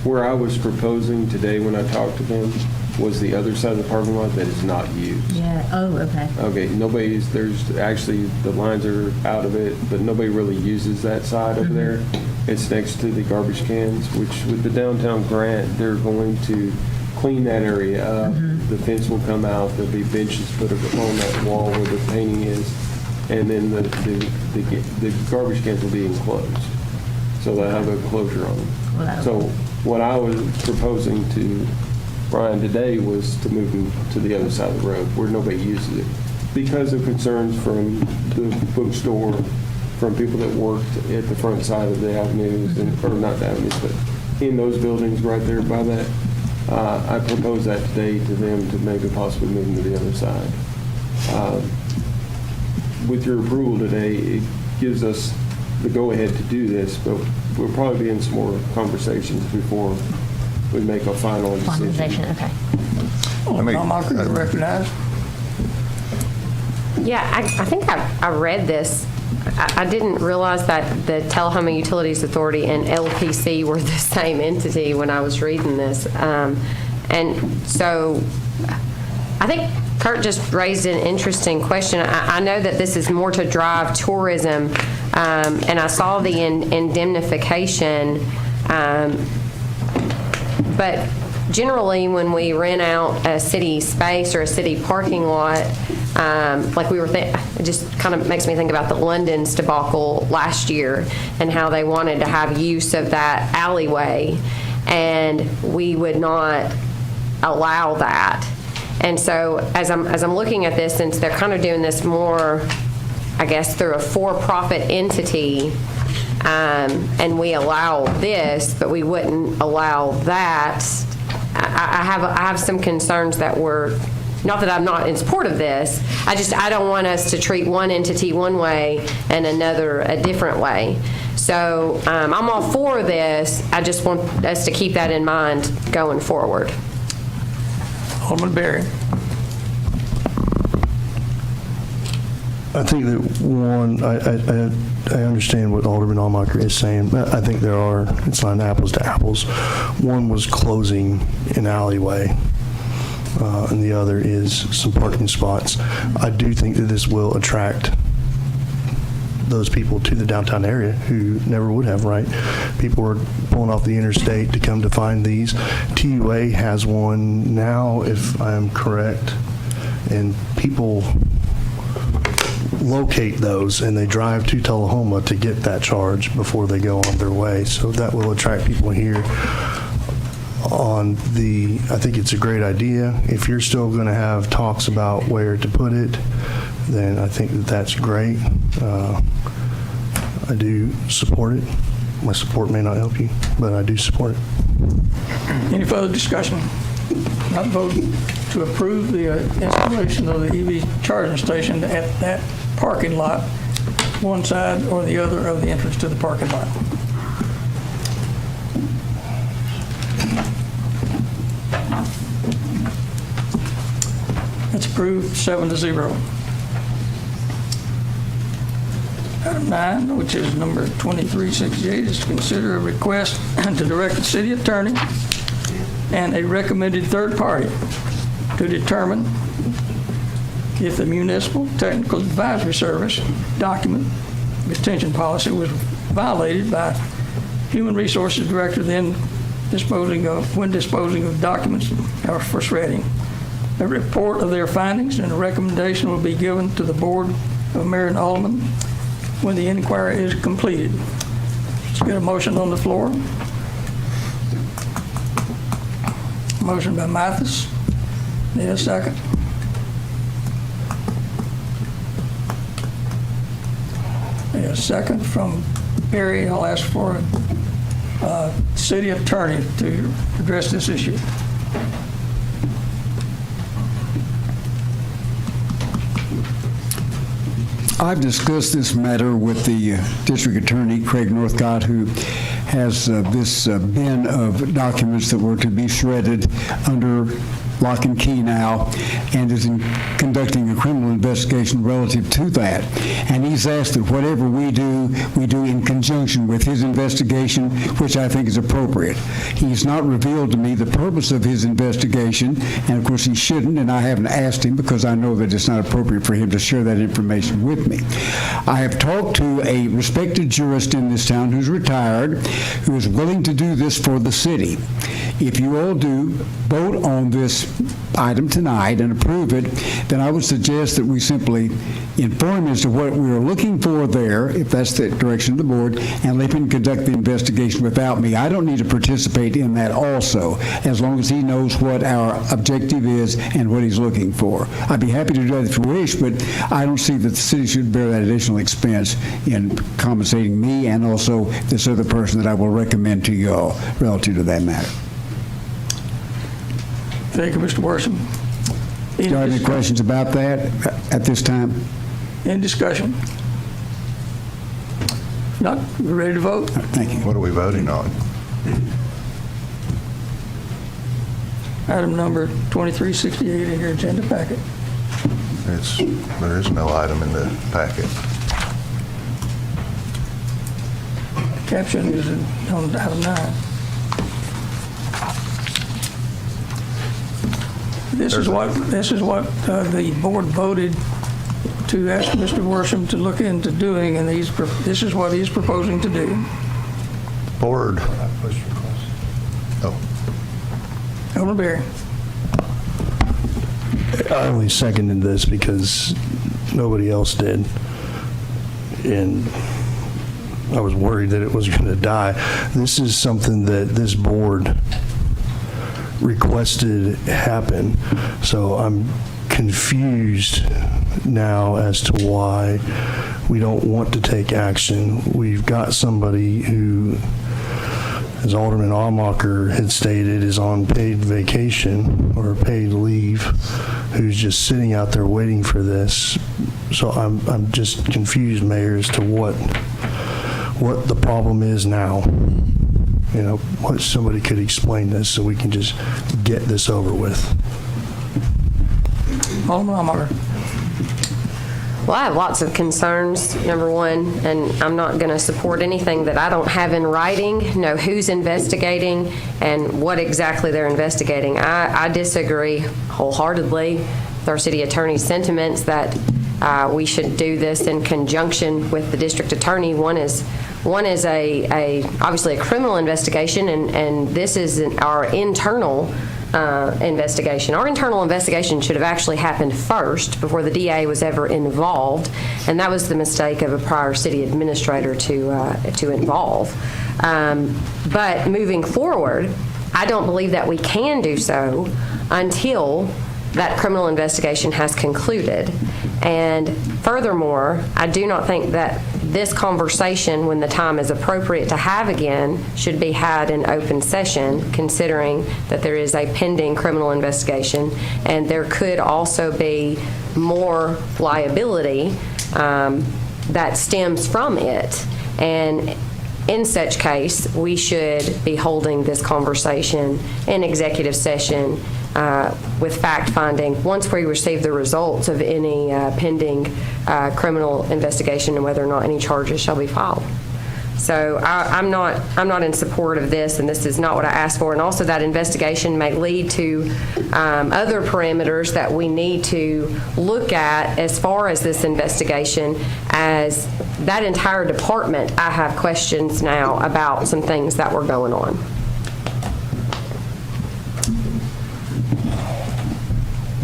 where I was proposing today when I talked to them was the other side of the parking lot that is not used. yeah. Oh, okay. Okay, there's actually, the lines are out of it, but nobody really uses that side over there. It's next to the garbage cans, which with the downtown grant, they're going to clean that area up. The fence will come out, there'll be benches put up on that wall where the painting is, and then the garbage cans will be enclosed. So they'll have a closure on them. Well, So what I was proposing to Brian today was to move them to the other side of the road where nobody uses it because of concerns from the bookstore, from people that worked at the front side of the avenues, or not the avenues, but in those buildings right there by that. I proposed that today to them to maybe possibly move them to the other side. With your approval today, it gives us the go-ahead to do this, but we'll probably be in some more conversations before we make a final decision. Finalization, okay. Tom Mocker, you're recognized. Yeah, I think I read this. I didn't realize that the Tullahoma Utilities Authority and LPC were the same entity when I was reading this. And so I think Kurt just raised an interesting question. I know that this is more to drive tourism, and I saw the indemnification, but generally when we rent out a city space or a city parking lot, like we were it just kind of makes me think about the London's debacle last year and how they wanted to have use of that alleyway, and we would not allow that. And so as I'm looking at this, since they're kind of doing this more, I guess, through a for-profit entity, and we allow this, but we wouldn't allow that, I have some concerns that were, not that I'm not in support of this, I don't want us to treat one entity one way and another a different way. So I'm all for this. I just want us to keep that in mind going forward. Alderman Berry. I think that one, I understand what Alderman Allmacher is saying. I think it's not apples to apples. One was closing an alleyway, and the other is some parking spots. I do think that this will attract those people to the downtown area who never would have, right? People are pulling off the interstate to come to find these. TUA has one now, if I'm correct, and people locate those and they drive to Tullahoma to get that charge before they go on their way. So that will attract people here. I think it's a great idea. If you're still going to have talks about where to put it, then I think that that's great. I do support it. My support may not help you, but I do support it. Any further discussion? Not vote to approve the installation of the EV charging station at that parking lot, one side or the other of the entrance to the parking lot. It's approved 7-0. Item 9, which is number 2368, is to consider a request to direct the city attorney and a recommended third party to determine if the Municipal Technical Advisory Service document retention policy was violated by Human Resources Director when disposing of documents or first reading. A report of their findings and a recommendation will be given to the Board of Mayor and Aldermen when the inquiry is completed. Let's get a motion on the floor. Motion by Mathis. Need a second? Need a second from Perry. I'll ask for a city attorney to address this issue. I've discussed this matter with the district attorney, Craig Northcott, who has this bin of documents that were to be shredded under lock and key now, and is conducting a criminal investigation relative to that. And he's asked that whatever we do in conjunction with his investigation, which I think is appropriate. He's not revealed to me the purpose of his investigation, and of course he shouldn't, and I haven't asked him because I know that it's not appropriate for him to share that information with me. I have talked to a respected jurist in this town who's retired, who is willing to do this for the city. If you all do vote on this item tonight and approve it, then I would suggest that we simply inform as to what we are looking for there, if that's the direction of the board, and let him conduct the investigation without me. I don't need to participate in that also, as long as he knows what our objective is and what he's looking for. I'd be happy to do that if you wish, but I don't see that the city should bear that additional expense in compensating me and also this other person that I will recommend to you all relative to that matter. Thank you, Mr. Worsham. Do you have any questions about that at this time? Any discussion? Not, we're ready to vote? Thank you. What are we voting on? Item number 2368 in your agenda packet. There is no item in the packet. Caption is on item 9. This is what the board voted to ask Mr. Worsham to look into doing, and this is what he's proposing to do. Board. Oh. Alderman Berry. I only seconded this because nobody else did, and I was worried that it was going to die. This is something that this board requested happen, so I'm confused now as to why we don't want to take action. We've got somebody who as Alderman Almacher had stated, is on paid vacation or paid leave, who's just sitting out there waiting for this. So I'm just confused, Mayor, as to what the problem is now. You know, what somebody could explain this so we can just get this over with. Alderman Almacher. Well, I have lots of concerns, number one, and I'm not going to support anything that I don't have in writing, know who's investigating and what exactly they're investigating. I disagree wholeheartedly with our city attorney's sentiments that we should do this in conjunction with the district attorney. One is obviously a criminal investigation, and this is our internal investigation. Our internal investigation should have actually happened first before the DA was ever involved, and that was the mistake of a prior city administrator to involve. But moving forward, I don't believe that we can do so until that criminal investigation has concluded. And furthermore, I do not think that this conversation, when the time is appropriate to have again, should be had in open session, considering that there is a pending criminal investigation and there could also be more liability that stems from it. And in such case, we should be holding this conversation in executive session with fact-finding once we receive the results of any pending criminal investigation and whether or not any charges shall be filed. So I'm not in support of this, and this is not what I asked for. And also, that investigation may lead to other parameters that we need to look at as far as this investigation. As that entire department, I have questions now about some things that were going on.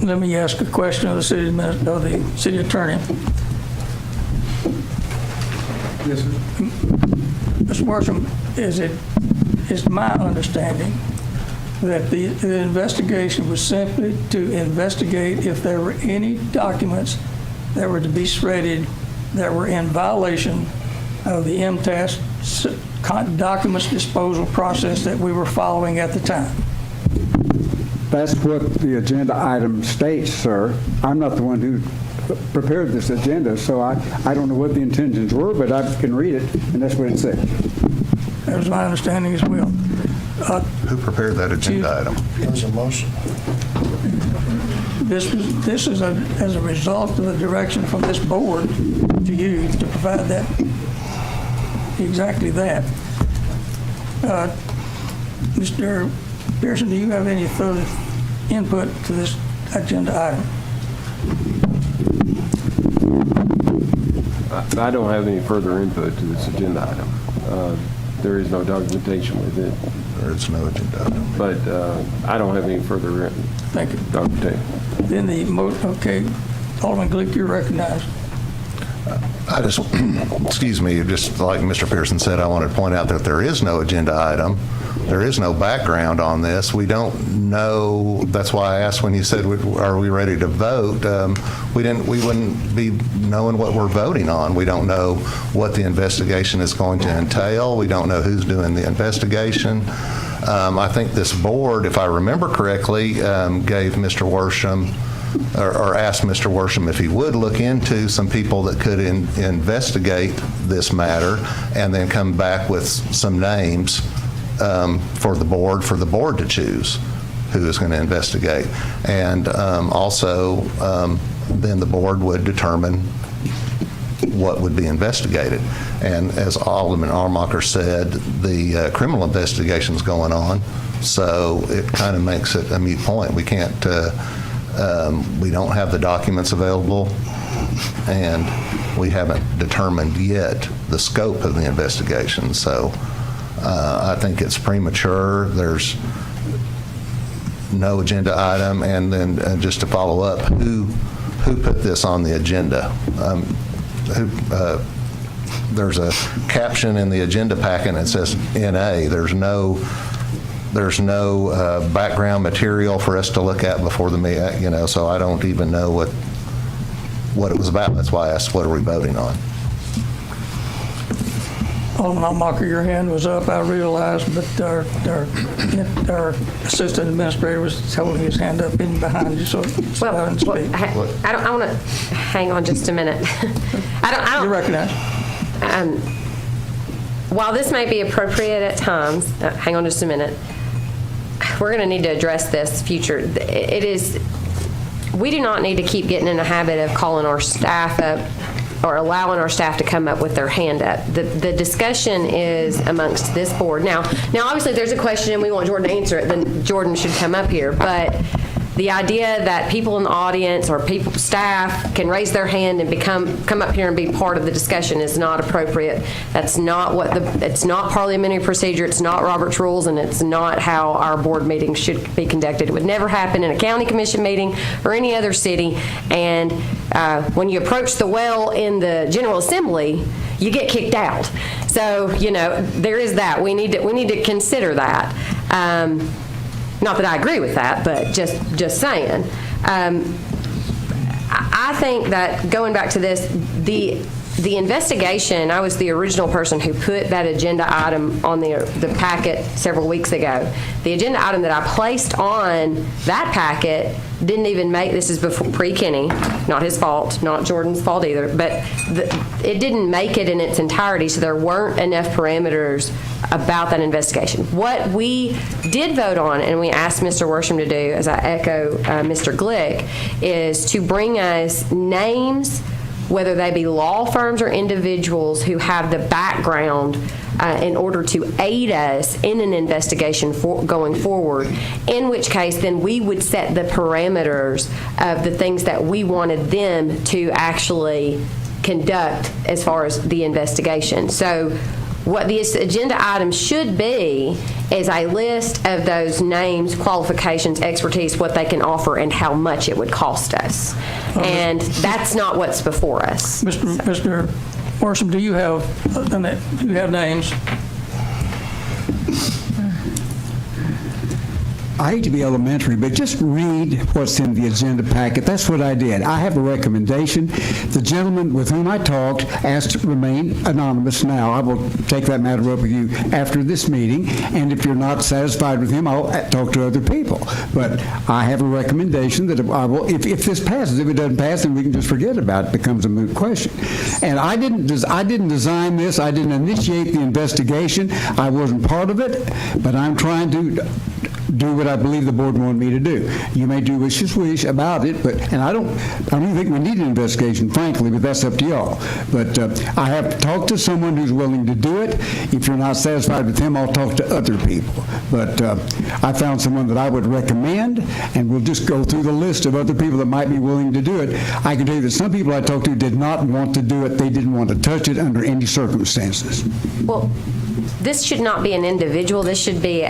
Let me ask a question of the city attorney. Yes, sir. Mr. Worsham, is my understanding that the investigation was simply to investigate if there were any documents that were to be shredded that were in violation of the MTAS documents disposal process that we were following at the time. That's what the agenda item states, sir. I'm not the one who prepared this agenda, so I don't know what the intentions were, but I can read it, and that's what it said. That was my understanding as well. Who prepared that agenda item? It was a motion. This is as a result of the direction from this board to you to provide that, exactly that. Mr. Pearson, do you have any further input to this agenda item? I don't have any further input to this agenda item. There is no documentation with it. There is no agenda item. But I don't have any further Thank you. documentation. Then okay, Alderman Glick, you're recognized. I just, excuse me, just like Mr. Pearson said, I wanted to point out that there is no agenda item. There is no background on this. We don't know. That's why I asked when you said, are we ready to vote? We wouldn't be knowing what we're voting on. We don't know what the investigation is going to entail. We don't know who's doing the investigation. I think this board, if I remember correctly, gave Mr. Worsham or asked Mr. Worsham if he would look into some people that could investigate this matter and then come back with some names for the board to choose who is going to investigate. And also, then the board would determine what would be investigated. And as Alderman Armacher said, the criminal investigation is going on, so it kind of makes it a moot point. We can't, we don't have the documents available, and we haven't determined yet the scope of the investigation. So I think it's premature. There's no agenda item, and then just to follow up, who put this on the agenda? There's a caption in the agenda packet that says NA. There's no background material for us to look at before the meeting, so I don't even know what it was about. That's why I asked, what are we voting on? Alderman Almacher, your hand was up, I realized, but our assistant administrator was holding his hand up in behind you, so Well, I didn't speak. I want to hang on just a minute. You recognize? While this may be appropriate at times, hang on just a minute, we're going to need to address this future. We do not need to keep getting in the habit of calling our staff up or allowing our staff to come up with their hand up. The discussion is amongst this board. Now, obviously, if there's a question and we want Jordan to answer it, then Jordan should come up here. But the idea that people in the audience or staff can raise their hand and come up here and be part of the discussion is not appropriate. That's not it's not parliamentary procedure, it's not Robert's rules, and it's not how our board meetings should be conducted. It would never happen in a county commission meeting or any other city. And when you approach the well in the General Assembly, you get kicked out. So, there is that. We need to consider that. Not that I agree with that, but just saying. I think that going back to this, the investigation, I was the original person who put that agenda item on the packet several weeks ago. The agenda item that I placed on that packet didn't even make, this is before pre-Kenny, not his fault, not Jordan's fault either, but it didn't make it in its entirety, so there weren't enough parameters about that investigation. What we did vote on, and we asked Mr. Worsham to do, as I echo Mr. Glick, is to bring us names, whether they be law firms or individuals who have the background in order to aid us in an investigation going forward, in which case then we would set the parameters of the things that we wanted them to actually conduct as far as the investigation. So what this agenda item should be is a list of those names, qualifications, expertise, what they can offer, and how much it would cost us. And that's not what's before us. Mr. Worsham, do you have names? I hate to be elementary, but just read what's in the agenda packet. That's what I did. I have a recommendation. The gentleman with whom I talked asked to remain anonymous. Now, I will take that matter up with you after this meeting, and if you're not satisfied with him, I'll talk to other people. But I have a recommendation that I will, if this passes, if it doesn't pass, then we can just forget about it. It becomes a moot question. And I didn't design this. I didn't initiate the investigation. I wasn't part of it, but I'm trying to do what I believe the board wanted me to do. You may do what you wish about it, and I don't even think we need an investigation, frankly, but that's up to y'all. But I have talked to someone who's willing to do it. If you're not satisfied with him, I'll talk to other people. But I found someone that I would recommend, and we'll just go through the list of other people that might be willing to do it. I can tell you that some people I talked to did not want to do it. They didn't want to touch it under any circumstances. Well, this should not be an individual. This should be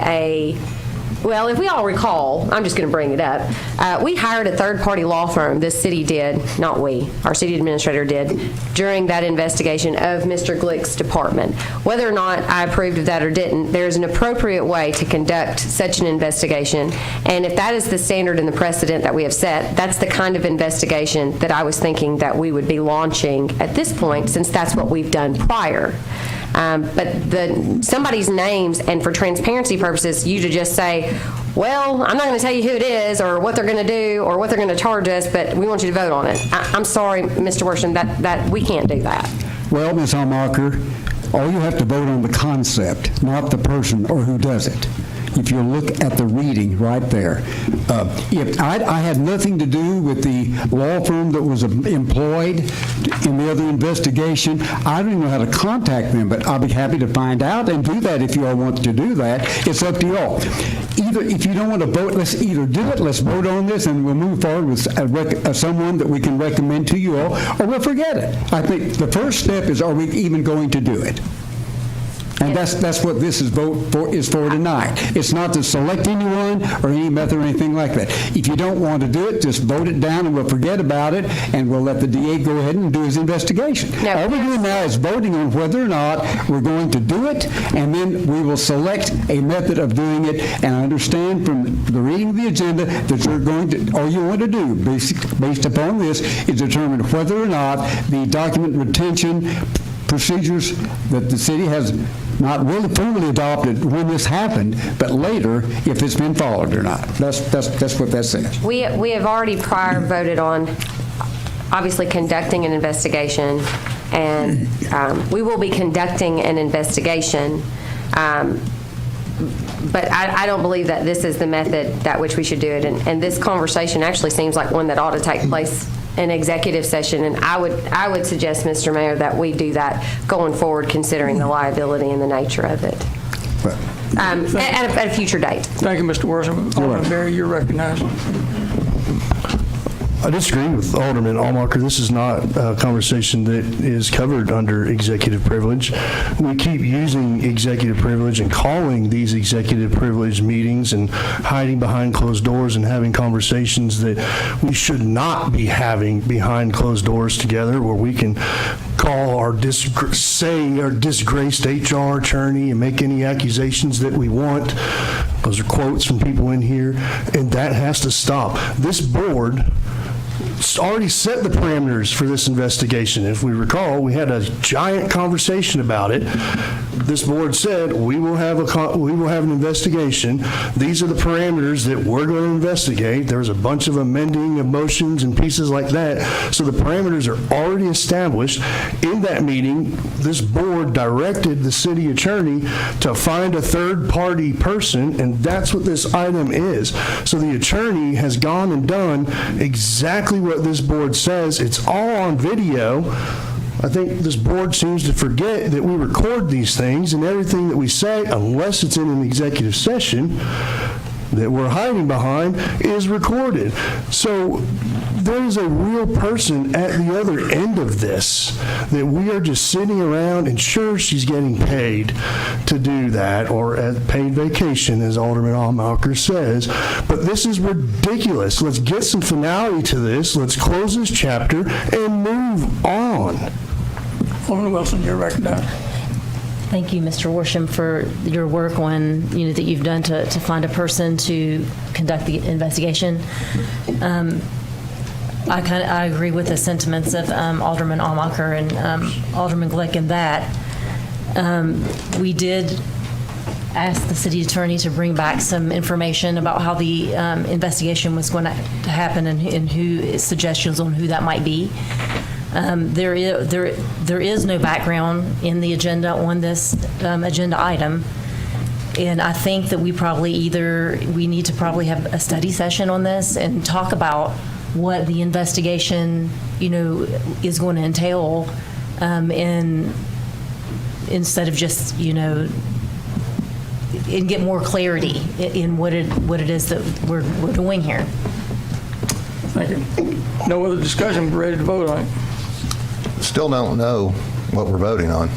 well, if we all recall, I'm just going to bring it up. We hired a third-party law firm, this city did, not we, our city administrator did, during that investigation of Mr. Glick's department. Whether or not I approved of that or didn't, there's an appropriate way to conduct such an investigation. And if that is the standard and the precedent that we have set, that's the kind of investigation that I was thinking that we would be launching at this point, since that's what we've done prior. But somebody's names, and for transparency purposes, you to just say, well, I'm not going to tell you who it is or what they're going to do or what they're going to charge us, but we want you to vote on it. I'm sorry, Mr. Worsham, that we can't do that. Well, Ms. Almacher, all you have to vote on the concept, not the person or who does it. If you look at the reading right there. If I had nothing to do with the law firm that was employed in the other investigation. I don't even know how to contact them, but I'll be happy to find out and do that if you all want to do that. It's up to you all. Either, if you don't want to vote, let's either do it, let's vote on this, and we'll move forward with someone that we can recommend to you all, or we'll forget it. I think the first step is, are we even going to do it? And that's what this is for tonight. It's not to select anyone or any method or anything like that. If you don't want to do it, just vote it down and we'll forget about it, and we'll let the DA go ahead and do his investigation. No. All we're doing now is voting on whether or not we're going to do it, and then we will select a method of doing it. And I understand from the reading of the agenda that you're going to, all you want to do, based upon this, is determine whether or not the document retention procedures that the city has not really formally adopted when this happened, but later, if it's been followed or not. That's what that says. We have already prior voted on, obviously, conducting an investigation, and we will be conducting an investigation. But I don't believe that this is the method that which we should do it. And this conversation actually seems like one that ought to take place in executive session. And I would suggest, Mr. Mayor, that we do that going forward, considering the liability and the nature of it. At a future date. Thank you, Mr. Wortham. Alderman Berry, you're recognized. I disagree with Alderman Allmarker. This is not a conversation that is covered under executive privilege. We keep using executive privilege and calling these executive privilege meetings and hiding behind closed doors and having conversations that we should not be having behind closed doors together, where we can call our disgraced HR attorney and make any accusations that we want. Those are quotes from people in here, and that has to stop. This board already set the parameters for this investigation. If we recall, we had a giant conversation about it. This board said we will have an investigation. These are the parameters that we're going to investigate. There was a bunch of amending of motions and pieces like that. So the parameters are already established. In that meeting, this board directed the city attorney to find a third-party person, and that's what this item is. So the attorney has gone and done exactly what this board says. It's all on video. I think this board seems to forget that we record these things, and everything that we say, unless it's in an executive session that we're hiding behind, is recorded. So there is a real person at the other end of this that we are just sitting around, and sure, she's getting paid to do that, or at paid vacation, as Alderman Allmarker says, but this is ridiculous. Let's get some finality to this. Let's close this chapter and move on. Alderman Wilson, you're recognized. Thank you, Mr. Worsham, for your work on, that you've done to find a person to conduct the investigation. I agree with the sentiments of Alderman Allmarker and Alderman Glick in that we did ask the city attorney to bring back some information about how the investigation was going to happen and who suggestions on who that might be. There is no background in the agenda on this agenda item, and I think that we need to probably have a study session on this and talk about what the investigation, is going to entail, and instead of just, and get more clarity in what it is that we're doing here. Thank you. No other discussion. We're ready to vote on it. Still don't know what we're voting on.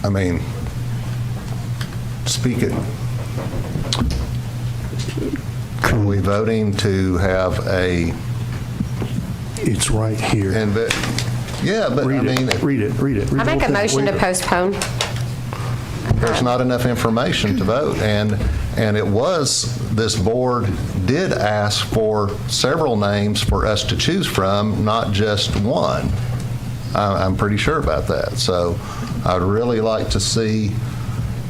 I mean, speak it. Are we voting to have a... It's right here. Yeah, but read it. Read it. I make a motion to postpone. There's not enough information to vote, and it was, this board did ask for several names for us to choose from, not just one. I'm pretty sure about that. So I'd really like to see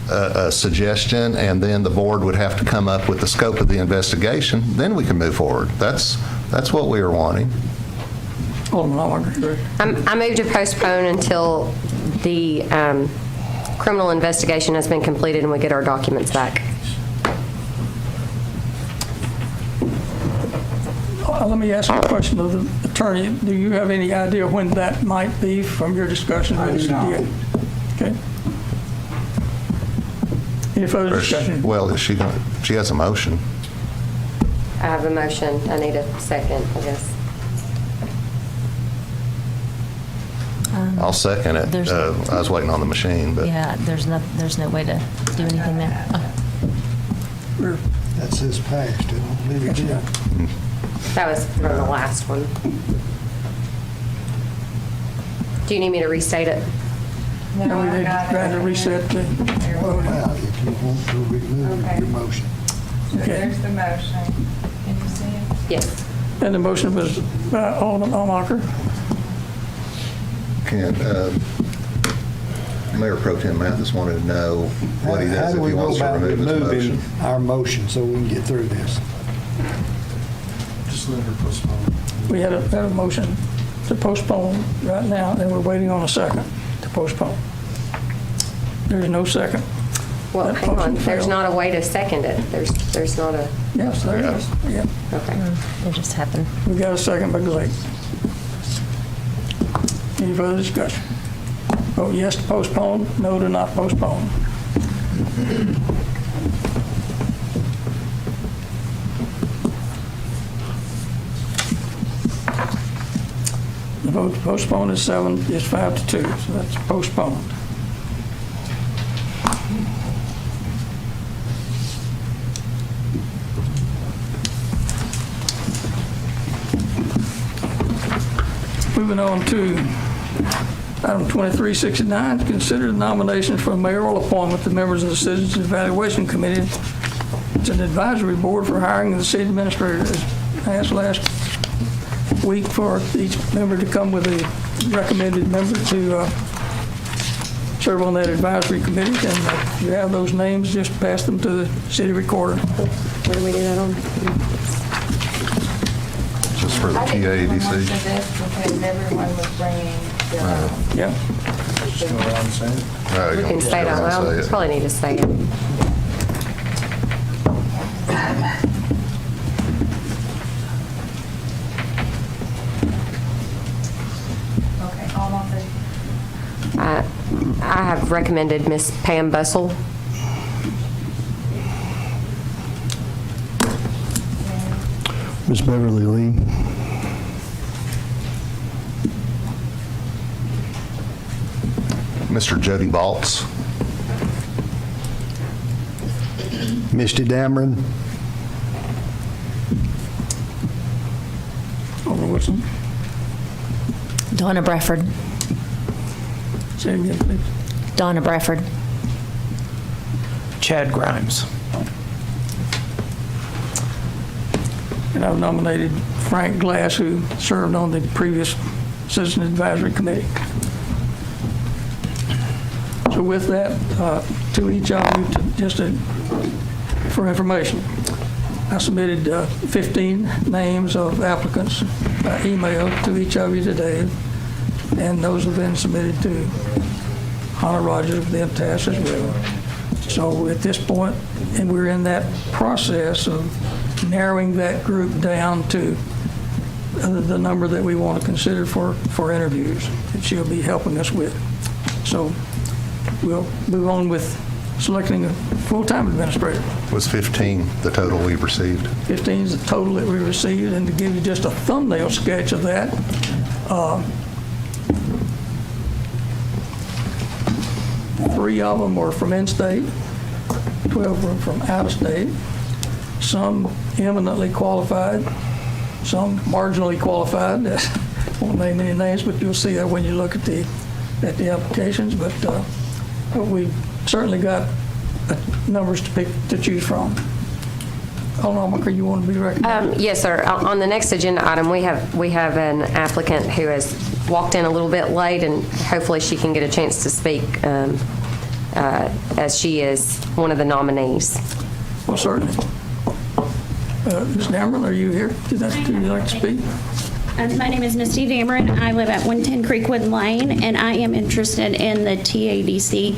a suggestion, and then the board would have to come up with the scope of the investigation. Then we can move forward. That's what we are wanting. I move to postpone until the criminal investigation has been completed and we get our documents back. Let me ask you a question of the attorney. Do you have any idea when that might be from your discussion with the DA? Okay. Any further discussion? Well, she has a motion. I have a motion. I need a second, I guess. I'll second it. I was waiting on the machine, but Yeah, there's no way to do anything there. That's his past, leave it in. That was from the last one. Do you need me to restate it? No, we need to reset the voting. Well, if you want to remove your motion. Okay. There's the motion. Can you see it? Yes. And the motion was by Alderman Allmarker. Mayor Pro Tem Mathis wanted to know what he How does do if we he go wants to about remove his removing motion. our motion so we can get through this? Just let her postpone. We had a motion to postpone right now, and we're waiting on a second to postpone. There's no second. Well, That hang on, motion there's failed. not a way to second it. There's not a, Yes, there is. Yeah. okay. It just happened. We got a second by Glade. Any further discussion? Vote yes to postpone, no to not postpone. The vote to postpone is 5 to 2, so that's postponed. Moving on to item 2369, to consider the nominations for mayoral appointment to members of the Citizens Evaluation Committee. It's an advisory board for hiring the city administrator. As I asked last week for each member to come with a recommended member to serve on that advisory committee. And if you have those names, just pass them to the city recorder. Where do we do that on? Just for the I didn't remember much of TADC. this because everyone was bringing their own. Yeah. You We want can to say it out go ahead and loud. say it. Probably need to say it. Okay, all offered. I have recommended Miss Pam Bussell. Ms. Beverly Lee. Mr. Jody Baltz. Misty Dameron, Alderman Woodson. Donna Bradford. Say it again, please. Donna Bradford. Chad Grimes. And I've nominated Frank Glass, who served on the previous Citizen Advisory Committee. So with that, to each of you, for information, I submitted 15 names of applicants by email to each of you today, and those have been submitted to Hannah Rogers of the MTAS as well. So at this point, and we're in that process of narrowing that group down to the number that we want to consider for interviews that she'll be helping us with. So we'll move on with selecting a full-time administrator. Was 15 the total we've received? 15 is the total that we received, and to give you just a thumbnail sketch of that, 3 of them were from in-state, 12 were from out-of-state, some eminently qualified, some marginally qualified. I won't name any names, but you'll see that when you look at the applications. But we've certainly got numbers to choose from. Alderman, you want to be recommended? Yes, sir. On the next agenda item, we have an applicant who has walked in a little bit late, and hopefully she can get a chance to speak as she is one of the nominees. Well, certainly. Ms. Dameron, are you here? Would you like to speak? My name is Misty Dameron. I live at 110 Creekwood Lane, and I am interested in the TADC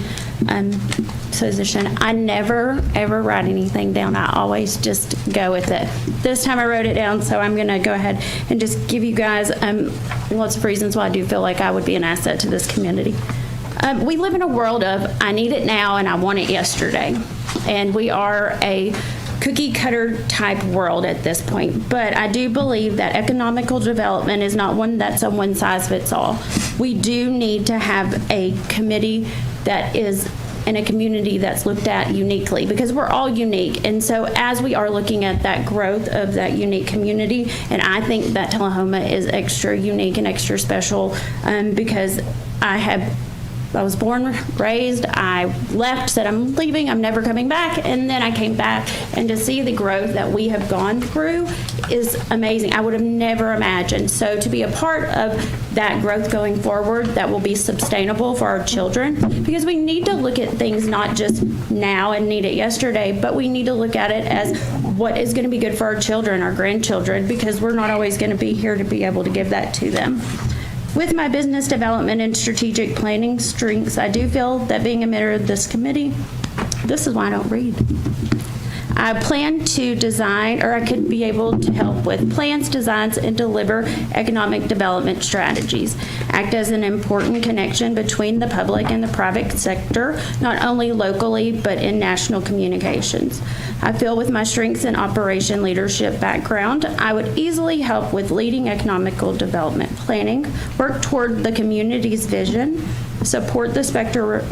position. I never, ever write anything down. I always just go with it. This time I wrote it down, so I'm going to go ahead and just give you guys lots of reasons why I do feel like I would be an asset to this community. We live in a world of I need it now and I want it yesterday. And we are a cookie cutter type world at this point. But I do believe that economical development is not one that's a one size fits all. We do need to have a committee that is in a community that's looked at uniquely, because we're all unique. And so as we are looking at that growth of that unique community, and I think that Tullahoma is extra unique and extra special because I have I was born, raised, I left, said I'm leaving, I'm never coming back, and then I came back, and to see the growth that we have gone through is amazing. I would have never imagined. So to be a part of that growth going forward that will be sustainable for our children, because we need to look at things not just now and need it yesterday, but we need to look at it as what is going to be good for our children, our grandchildren, because we're not always going to be here to be able to give that to them. With my business development and strategic planning strengths, I do feel that being a member of this committee, this is why I don't read. I plan to design, or I could be able to help with plans, designs, and deliver economic development strategies. Act as an important connection between the public and the private sector, not only locally, but in national communications. I feel with my strengths and operation leadership background, I would easily help with leading economical development planning, work toward the community's vision, support the sector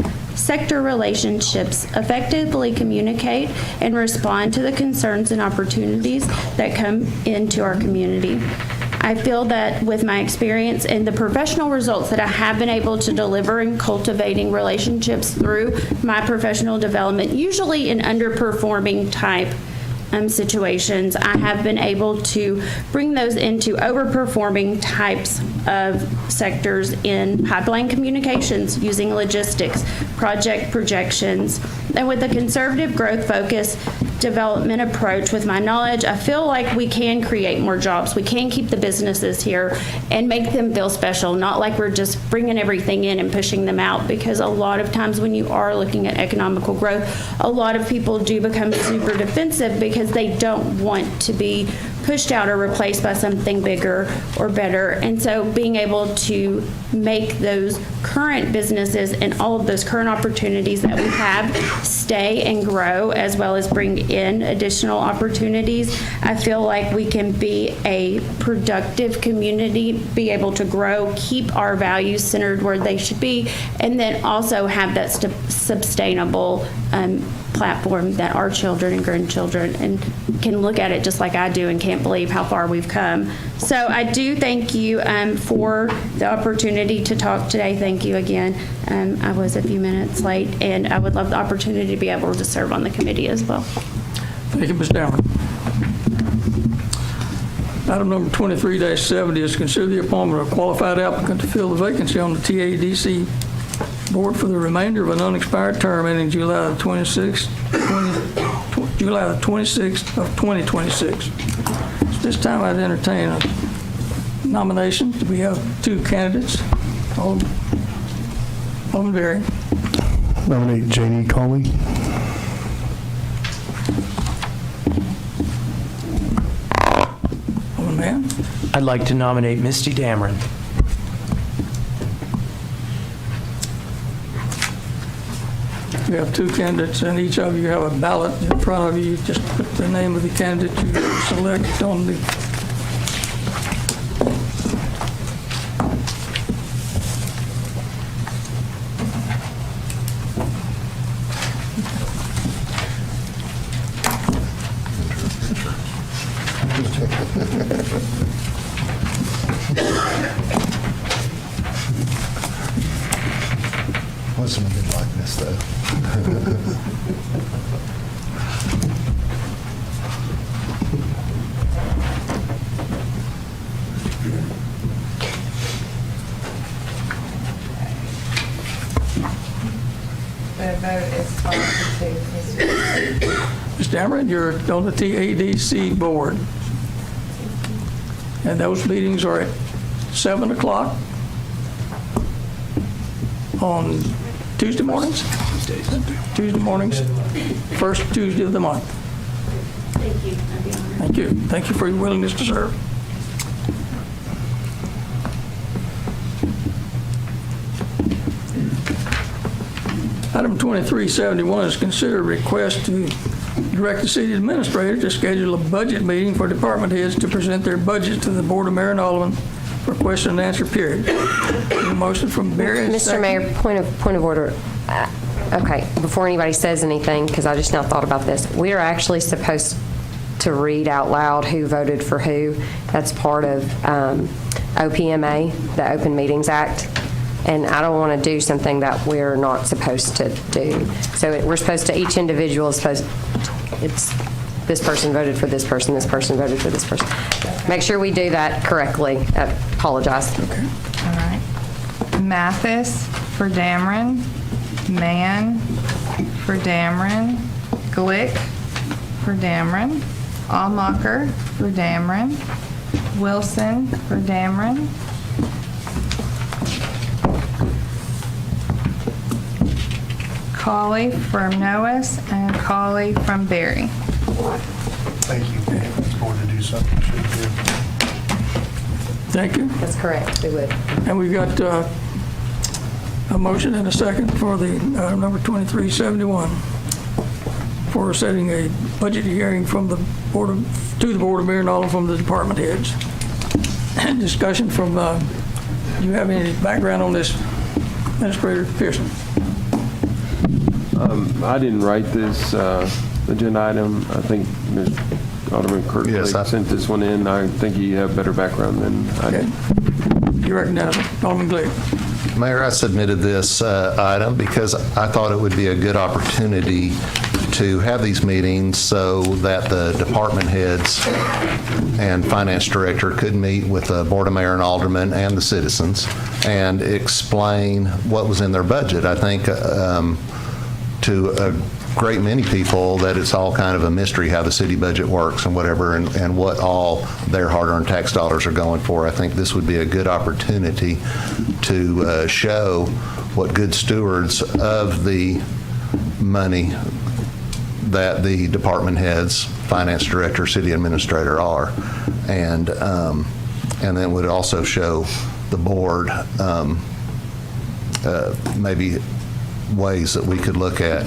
relationships, effectively communicate, and respond to the concerns and opportunities that come into our community. I feel that with my experience and the professional results that I have been able to deliver in cultivating relationships through my professional development, usually in underperforming type situations, I have been able to bring those into overperforming types of sectors in pipeline communications, using logistics, project projections, and with a conservative growth focus development approach with my knowledge, I feel like we can create more jobs. We can keep the businesses here and make them feel special, not like we're just bringing everything in and pushing them out, because a lot of times when you are looking at economical growth, a lot of people do become super defensive because they don't want to be pushed out or replaced by something bigger or better. And so being able to make those current businesses and all of those current opportunities that we have stay and grow, as well as bring in additional opportunities, I feel like we can be a productive community, be able to grow, keep our values centered where they should be, and then also have that sustainable platform that our children and grandchildren and can look at it just like I do and can't believe how far we've come. So I do thank you for the opportunity to talk today. Thank you again. I was a few minutes late, and I would love the opportunity to be able to serve on the committee as well. Thank you, Ms. Dameron. Item number 23-70 is consider the appointment of a qualified applicant to fill the vacancy on the TADC board for the remainder of an unexpired term ending July the 26th of 2026. So this time I'd entertain a nomination. We have two candidates. Alderman Berry. Nominate Janie Colley. Alderman Mann. I'd like to nominate Misty Dameron. We have two candidates, and each of you have a ballot in front of you. You just put the name of the candidate you select on the Wasn't a good likeness, though. The vote is 5-2. Ms. Dameron, you're on the TADC board. And those meetings are at 7 o'clock on Tuesday mornings? Tuesday mornings, first Tuesday of the month. Thank you. I'd be honored. Thank you. Thank you for your willingness to serve. Item 2371 is consider a request to direct the city administrator to schedule a budget meeting for department heads to present their budgets to the Board of Mayor and Aldermen for question and answer period. A motion from Barry. Mr. Mayor, point of order. Okay, before anybody says anything, because I just now thought about this, we are actually supposed to read out loud who voted for who. That's part of OPMA, the Open Meetings Act. and I don't want to do something that we're not supposed to do. So we're supposed to, each individual is supposed, it's this person voted for this person voted for this person. Make sure we do that correctly. I apologize. All right. Mathis for Dameron. Mann for Dameron. Glick for Dameron. Almacher for Dameron. Wilson for Dameron. Cawley from Noes and Cawley from Berry. Thank you. It's going to do something. Should do. Thank you. That's correct, we would. And we've got a motion and a second for the number 2371 for setting a budget hearing from the Board of Mayor and all from the department heads. And discussion from, do you have any background on this, Administrator Pearson? I didn't write this agenda item. I think Ms. Alderman Kirk sent this one in. I think you have better background than I do. You recognize Alderman Glick. Mayor, I submitted this item because I thought it would be a good opportunity to have these meetings so that the department heads and finance director could meet with the Board of Mayor and Aldermen and the citizens and explain what was in their budget. I think to a great many people that it's all kind of a mystery how the city budget works and whatever, and what all their hard-earned tax dollars are going for. I think this would be a good opportunity to show what good stewards of the money that the department heads, finance director, city administrator are, and then would also show the board maybe ways that we could look at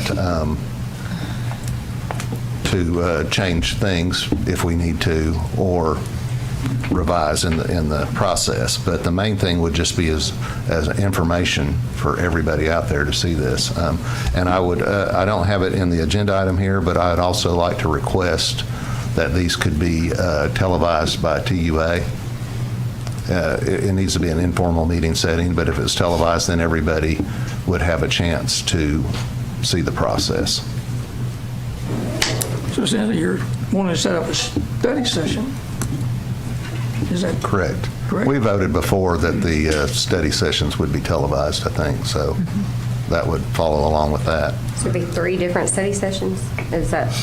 to change things if we need to, or revise in the process. But the main thing would just be as information for everybody out there to see this. And I don't have it in the agenda item here, but I'd also like to request that these could be televised by TUA. It needs to be an informal meeting setting, but if it's televised, then everybody would have a chance to see the process. So since you're wanting to set up a study session, is that correct? Correct. We voted before that the study sessions would be televised, I think, so that would follow along with that. So it'd be 3 different study sessions? Is that?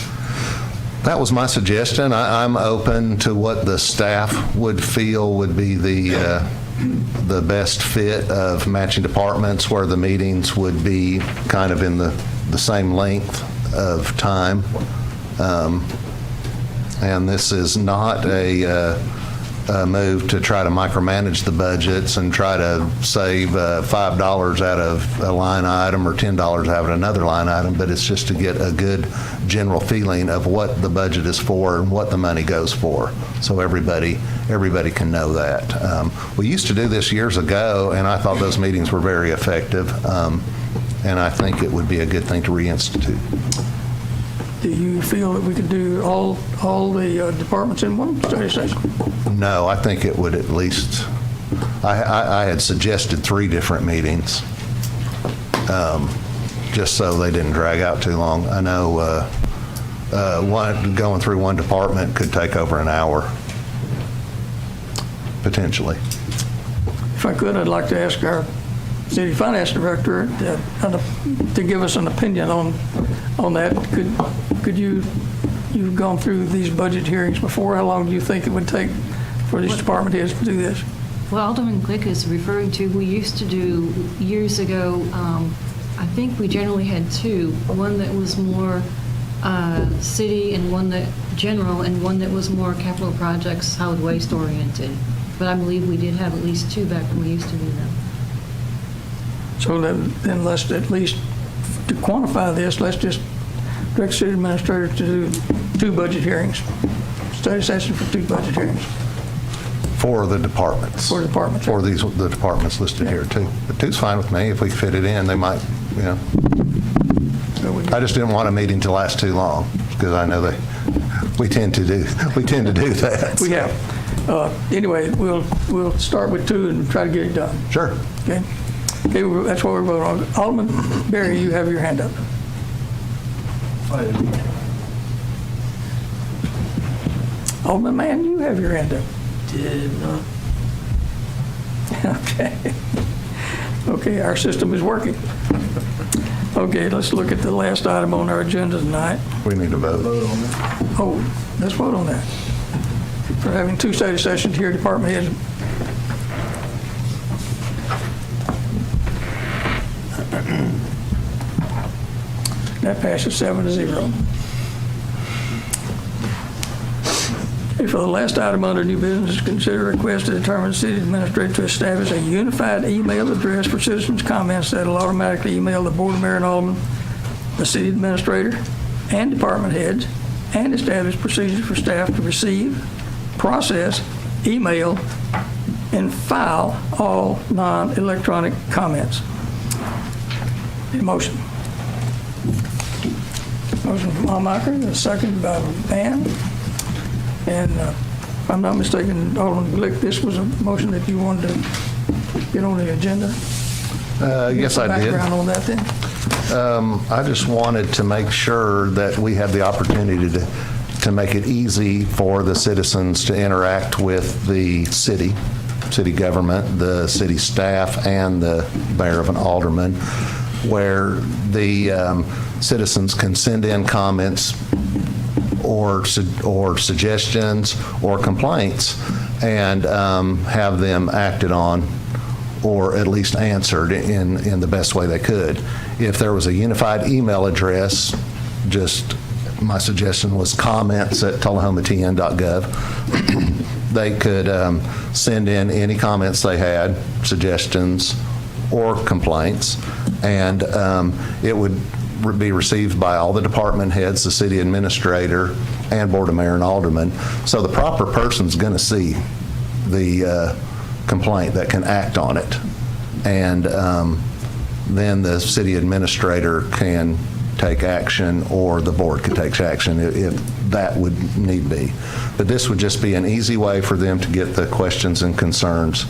That was my suggestion. I'm open to what the staff would feel would be the best fit of matching departments, where the meetings would be kind of in the same length of time. And this is not a move to try to micromanage the budgets and try to save $5 out of a line item or $10 out of another line item, but it's just to get a good general feeling of what the budget is for and what the money goes for, so everybody can know that. We used to do this years ago, and I thought those meetings were very effective, and I think it would be a good thing to reinstitute. Do you feel that we could do all the departments in one study session? No, I think it would at least, I had suggested 3 different meetings, just so they didn't drag out too long. I know going through one department could take over an hour, potentially. If I could, I'd like to ask our city finance director to give us an opinion on that. Could you've gone through these budget hearings before? How long do you think it would take for these department heads to do this? Well, Alderman Glick is referring to, we used to do years ago, I think we generally had 2, one that was more city and one that general, and one that was more capital projects, solid waste oriented. But I believe we did have at least 2 back when we used to do them. So then let's at least, to quantify this, let's just direct the city administrator to do 2 budget hearings, study session for 2 budget hearings. For the departments. For the departments. For the departments listed here, too. But 2's fine with me. If we fit it in, they might, I just didn't want a meeting to last too long, because I know we tend to do that. We have. Anyway, we'll start with 2 and try to get it done. Sure. Okay. Okay, that's what we're voting on. Alderman Berry, you have your hand up. Alderman Mann, you have your hand up. Did not. Okay. Okay, our system is working. Okay, let's look at the last item on our agenda tonight. We need to vote. Oh, let's vote on that. For having two study sessions here, department heads. That passes 7-0. Okay, for the last item under new business, consider a request to determine the city administrator to establish a unified email address for citizens' comments that will automatically email the board, mayor, and aldermen, the city administrator, and department heads, and establish procedures for staff to receive, process, email, and file all non-electronic comments. Need a motion? Motion from Almacher, a second by Van. And if I'm not mistaken, Alderman Glick, this was a motion that you wanted to get on the agenda? Yes, I did. Background on that then? I just wanted to make sure that we had the opportunity to make it easy for the citizens to interact with the city government, the city staff, and the mayor of an alderman, where the citizens can send in comments or suggestions or complaints and have them acted on or at least answered in the best way they could. If there was a unified email address, just my suggestion was comments@tullahomatn.gov. They could send in any comments they had, suggestions or complaints, and it would be received by all the department heads, the city administrator, and board of mayor and aldermen. So the proper person's going to see the complaint that can act on it. And then the city administrator can take action, or the board could take action if that would need be. But this would just be an easy way for them to get the questions and concerns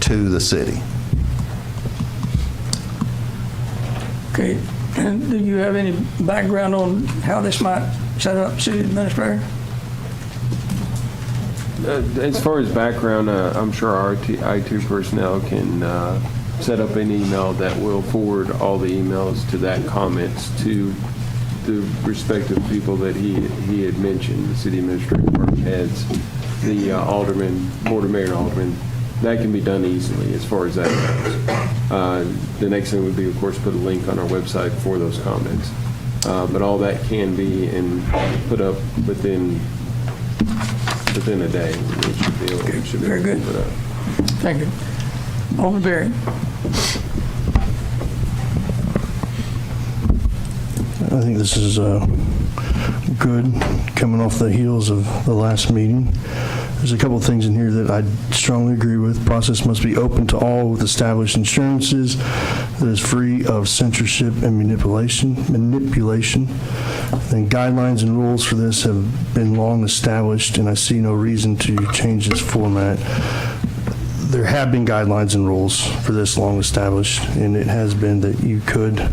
to the city. Okay. And do you have any background on how this might set up city administrator? As far as background, I'm sure our IT personnel can set up an email that will forward all the emails to that comments to the respective people that he had mentioned, the city administrator, department heads, the alderman, board of mayor and alderman. That can be done easily as far as that goes. The next thing would be, of course, put a link on our website for those comments. But all that can be and put up within a day. It should be Very good. put up. Thank you. Alderman Berry. I think this is good, coming off the heels of the last meeting. There's a couple of things in here that I strongly agree with. Process must be open to all with established insurances that is free of censorship and manipulation. And guidelines and rules for this have been long established, and I see no reason to change this format. There have been guidelines and rules for this long established, and it has been that you could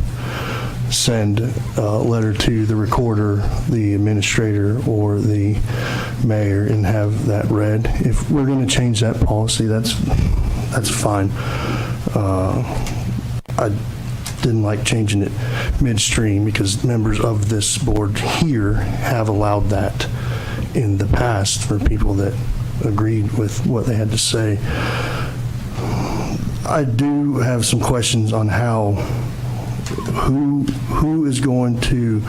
send a letter to the recorder, the administrator, or the mayor and have that read. If we're going to change that policy, that's fine. I didn't like changing it midstream because members of this board here have allowed that in the past for people that agreed with what they had to say. I do have some questions on who is going to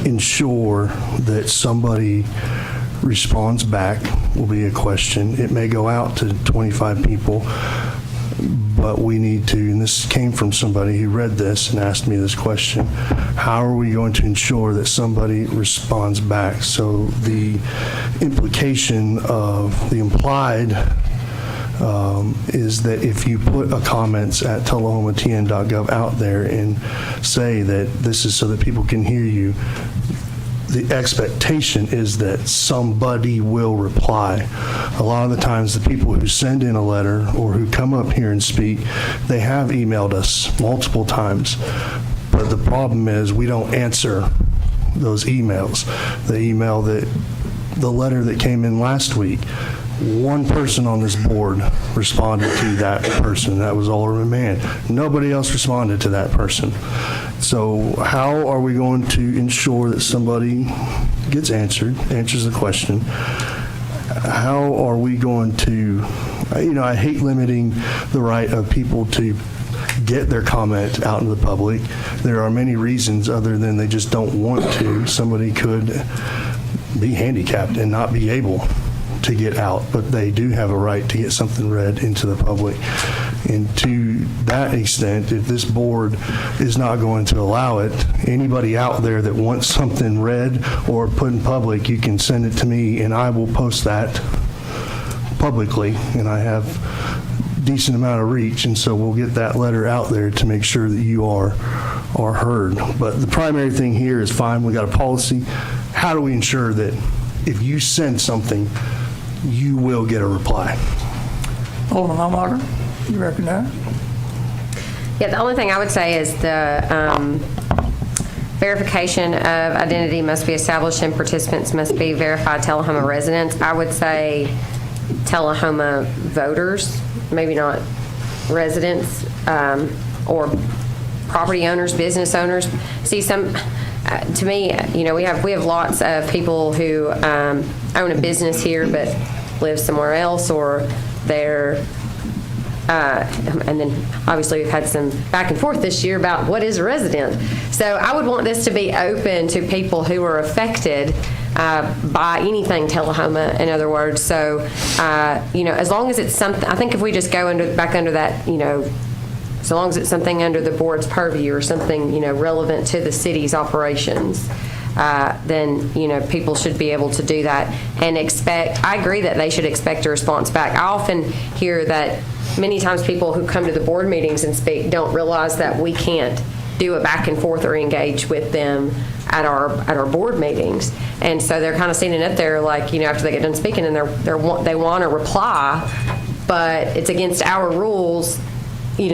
ensure that somebody responds back will be a question. It may go out to 25 people, but we need to, and this came from somebody who read this and asked me this question, how are we going to ensure that somebody responds back? So the implication of the implied is that if you put a comments at tullahomatn.gov out there and say that this is so that people can hear you, the expectation is that somebody will reply. A lot of the times, the people who send in a letter or who come up here and speak, they have emailed us multiple times. But the problem is we don't answer those emails. The letter that came in last week, one person on this board responded to that person. That was Alderman Mann. Nobody else responded to that person. So how are we going to ensure that somebody gets answers the question? How are we going to, I hate limiting the right of people to get their comment out into the public. There are many reasons other than they just don't want to. Somebody could be handicapped and not be able to get out, but they do have a right to get something read into the public. And to that extent, if this board is not going to allow it, anybody out there that wants something read or put in public, you can send it to me and I will post that publicly, and I have decent amount of reach, and so we'll get that letter out there to make sure that you are heard. But the primary thing here is fine, we got a policy. How do we ensure that if you send something, you will get a reply? Alderman Hamacher, you recognize? Yeah, the only thing I would say is the verification of identity must be established and participants must be verified Tullahoma residents. I would say Tullahoma voters, maybe not residents, or property owners, business owners. See, to me, we have lots of people who own a business here but live somewhere else, or they're and then obviously we've had some back and forth this year about what is a resident. So I would want this to be open to people who are affected by anything Tullahoma, in other words. So, as long as it's something, I think if we just go back under that, so long as it's something under the board's purview or something, relevant to the city's operations, then, people should be able to do that and I agree that they should expect a response back. I often hear that many times people who come to the board meetings and speak don't realize that we can't do a back and forth or engage with them at our board meetings. And so they're kind of standing up there like, after they get done speaking, and they want to reply, but it's against our rules,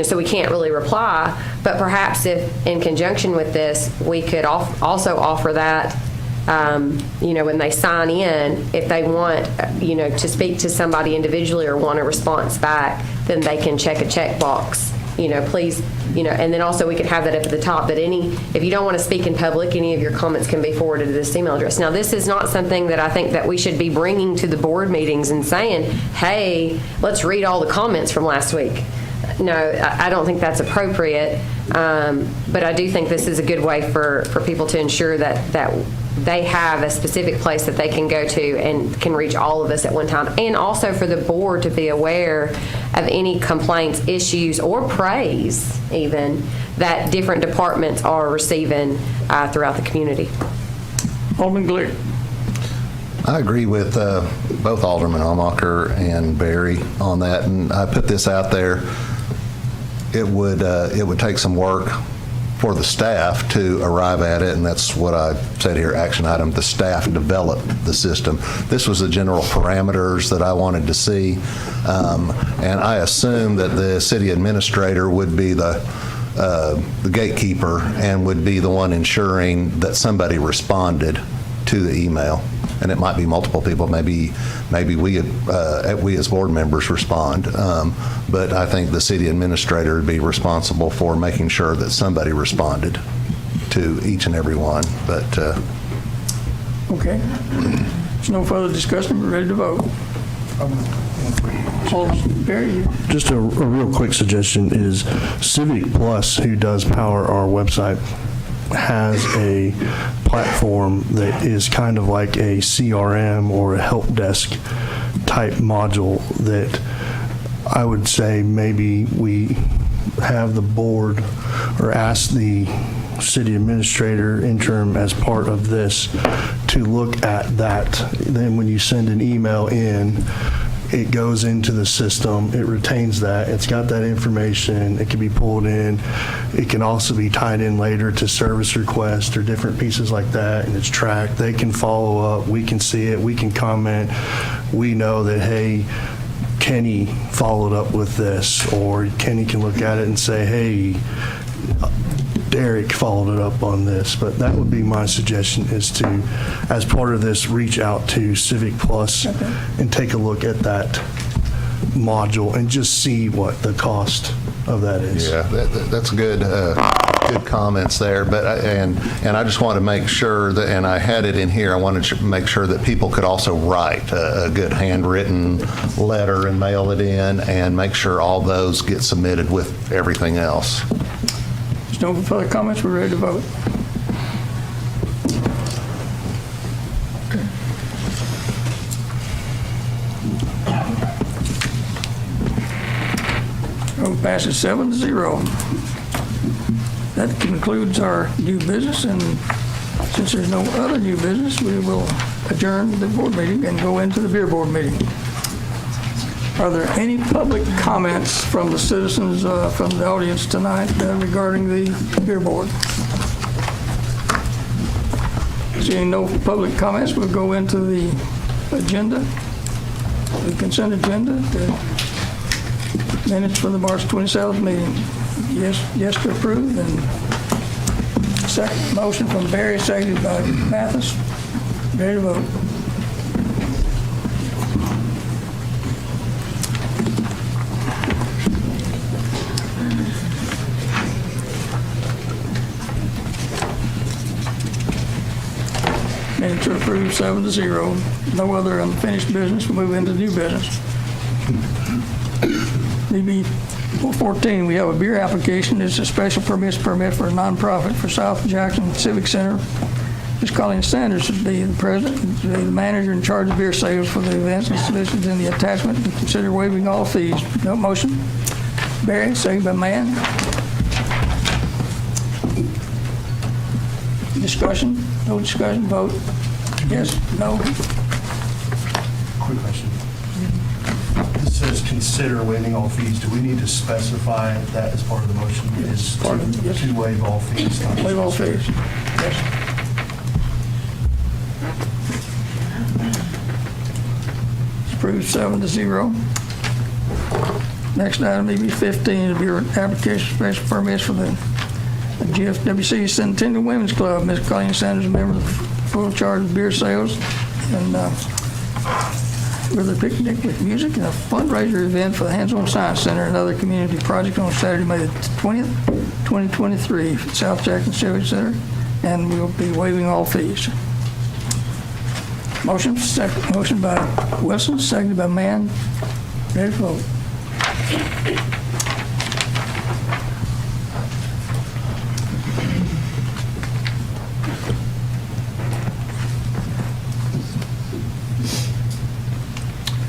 so we can't really reply. But perhaps if in conjunction with this, we could also offer that, when they sign in, if they want, to speak to somebody individually or want a response back, then they can check a checkbox, please, and then also we could have that up at the top that if you don't want to speak in public, any of your comments can be forwarded to this email address. Now, this is not something that I think that we should be bringing to the board meetings and saying, hey, let's read all the comments from last week. No, I don't think that's appropriate, but I do think this is a good way for people to ensure that they have a specific place that they can go to and can reach all of us at one time, and also for the board to be aware of any complaints, issues, or praise even that different departments are receiving throughout the community. Alderman Glick. I agree with both Alderman Hamacher and Barry on that, and I put this out there. It would take some work for the staff to arrive at it, and that's what I said here, action item, the staff developed the system. This was the general parameters that I wanted to see, and I assume that the city administrator would be the gatekeeper and would be the one ensuring that somebody responded to the email. And it might be multiple people. Maybe we as board members respond. But I think the city administrator would be responsible for making sure that somebody responded to each and every one. But okay. There's no further discussion. We're ready to vote. Barry. Just a real quick suggestion is Civic Plus, who does power our website, has a platform that is kind of like a CRM or a help desk type module that I would say maybe we have the board or ask the city administrator interim as part of this to look at that. Then when you send an email in, it goes into the system, it retains that, it's got that information, it can be pulled in, it can also be tied in later to service requests or different pieces like that, and it's tracked. They can follow up, we can see it, we can comment, we know that, hey, Kenny followed up with this, or Kenny can look at it and say, hey, Derek followed it up on this. But that would be my suggestion, is to, as part of this, reach out to Civic Plus and take a look at that module and just see what the cost of that is. Yeah, that's good. Good comments there. But and I just want to make sure that, and I had it in here, I wanted to make sure that people could also write a good handwritten letter and mail it in, and make sure all those get submitted with everything else. There's no further comments. We're ready to vote. Vote passes 7-0. That concludes our new business, and since there's no other new business, we will adjourn the board meeting and go into the beer board meeting. Are there any public comments from the citizens, from the audience tonight regarding the beer board? Seeing no public comments, we'll go into the agenda, the consent agenda, the minutes for the March 27th meeting. Yes to approve, and second motion from Barry, seconded by Mathis. Ready to vote. Minutes are approved 7-0. No other unfinished business. We'll move into new business. DB 14, we have a beer application. It's a special permit for a nonprofit for South Jackson Civic Center. Ms. Colleen Sanders should be the president, the manager in charge of beer sales for the events. It's listed in the attachment, and consider waiving all fees. No motion. Barry, second by Mann. Discussion? No discussion. Vote. Yes? No? Quick question. This says consider waiving all fees. Do we need to specify that as part of the motion? Is to waive all fees? Waive all fees. Yes. It's approved 7-0. Next item, DB 15, the beer application special permits for the GFWC Centennial Women's Club. Ms. Colleen Sanders, a member of the full charge of beer sales, and with a picnic with music and a fundraiser event for the Hands-On Science Center and other community project on Saturday, May the 20th, 2023, at South Jackson Civic Center, and we'll be waiving all fees. Motion by Wilson, seconded by Mann. Ready to vote.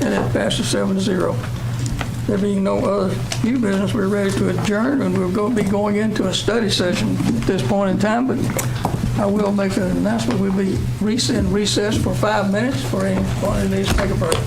And it passes 7-0. There being no other new business, we're ready to adjourn, and we'll be going into a study session at this point in time, but I will make an announcement. We'll be in recess for 5 minutes for anyone who needs to take a break.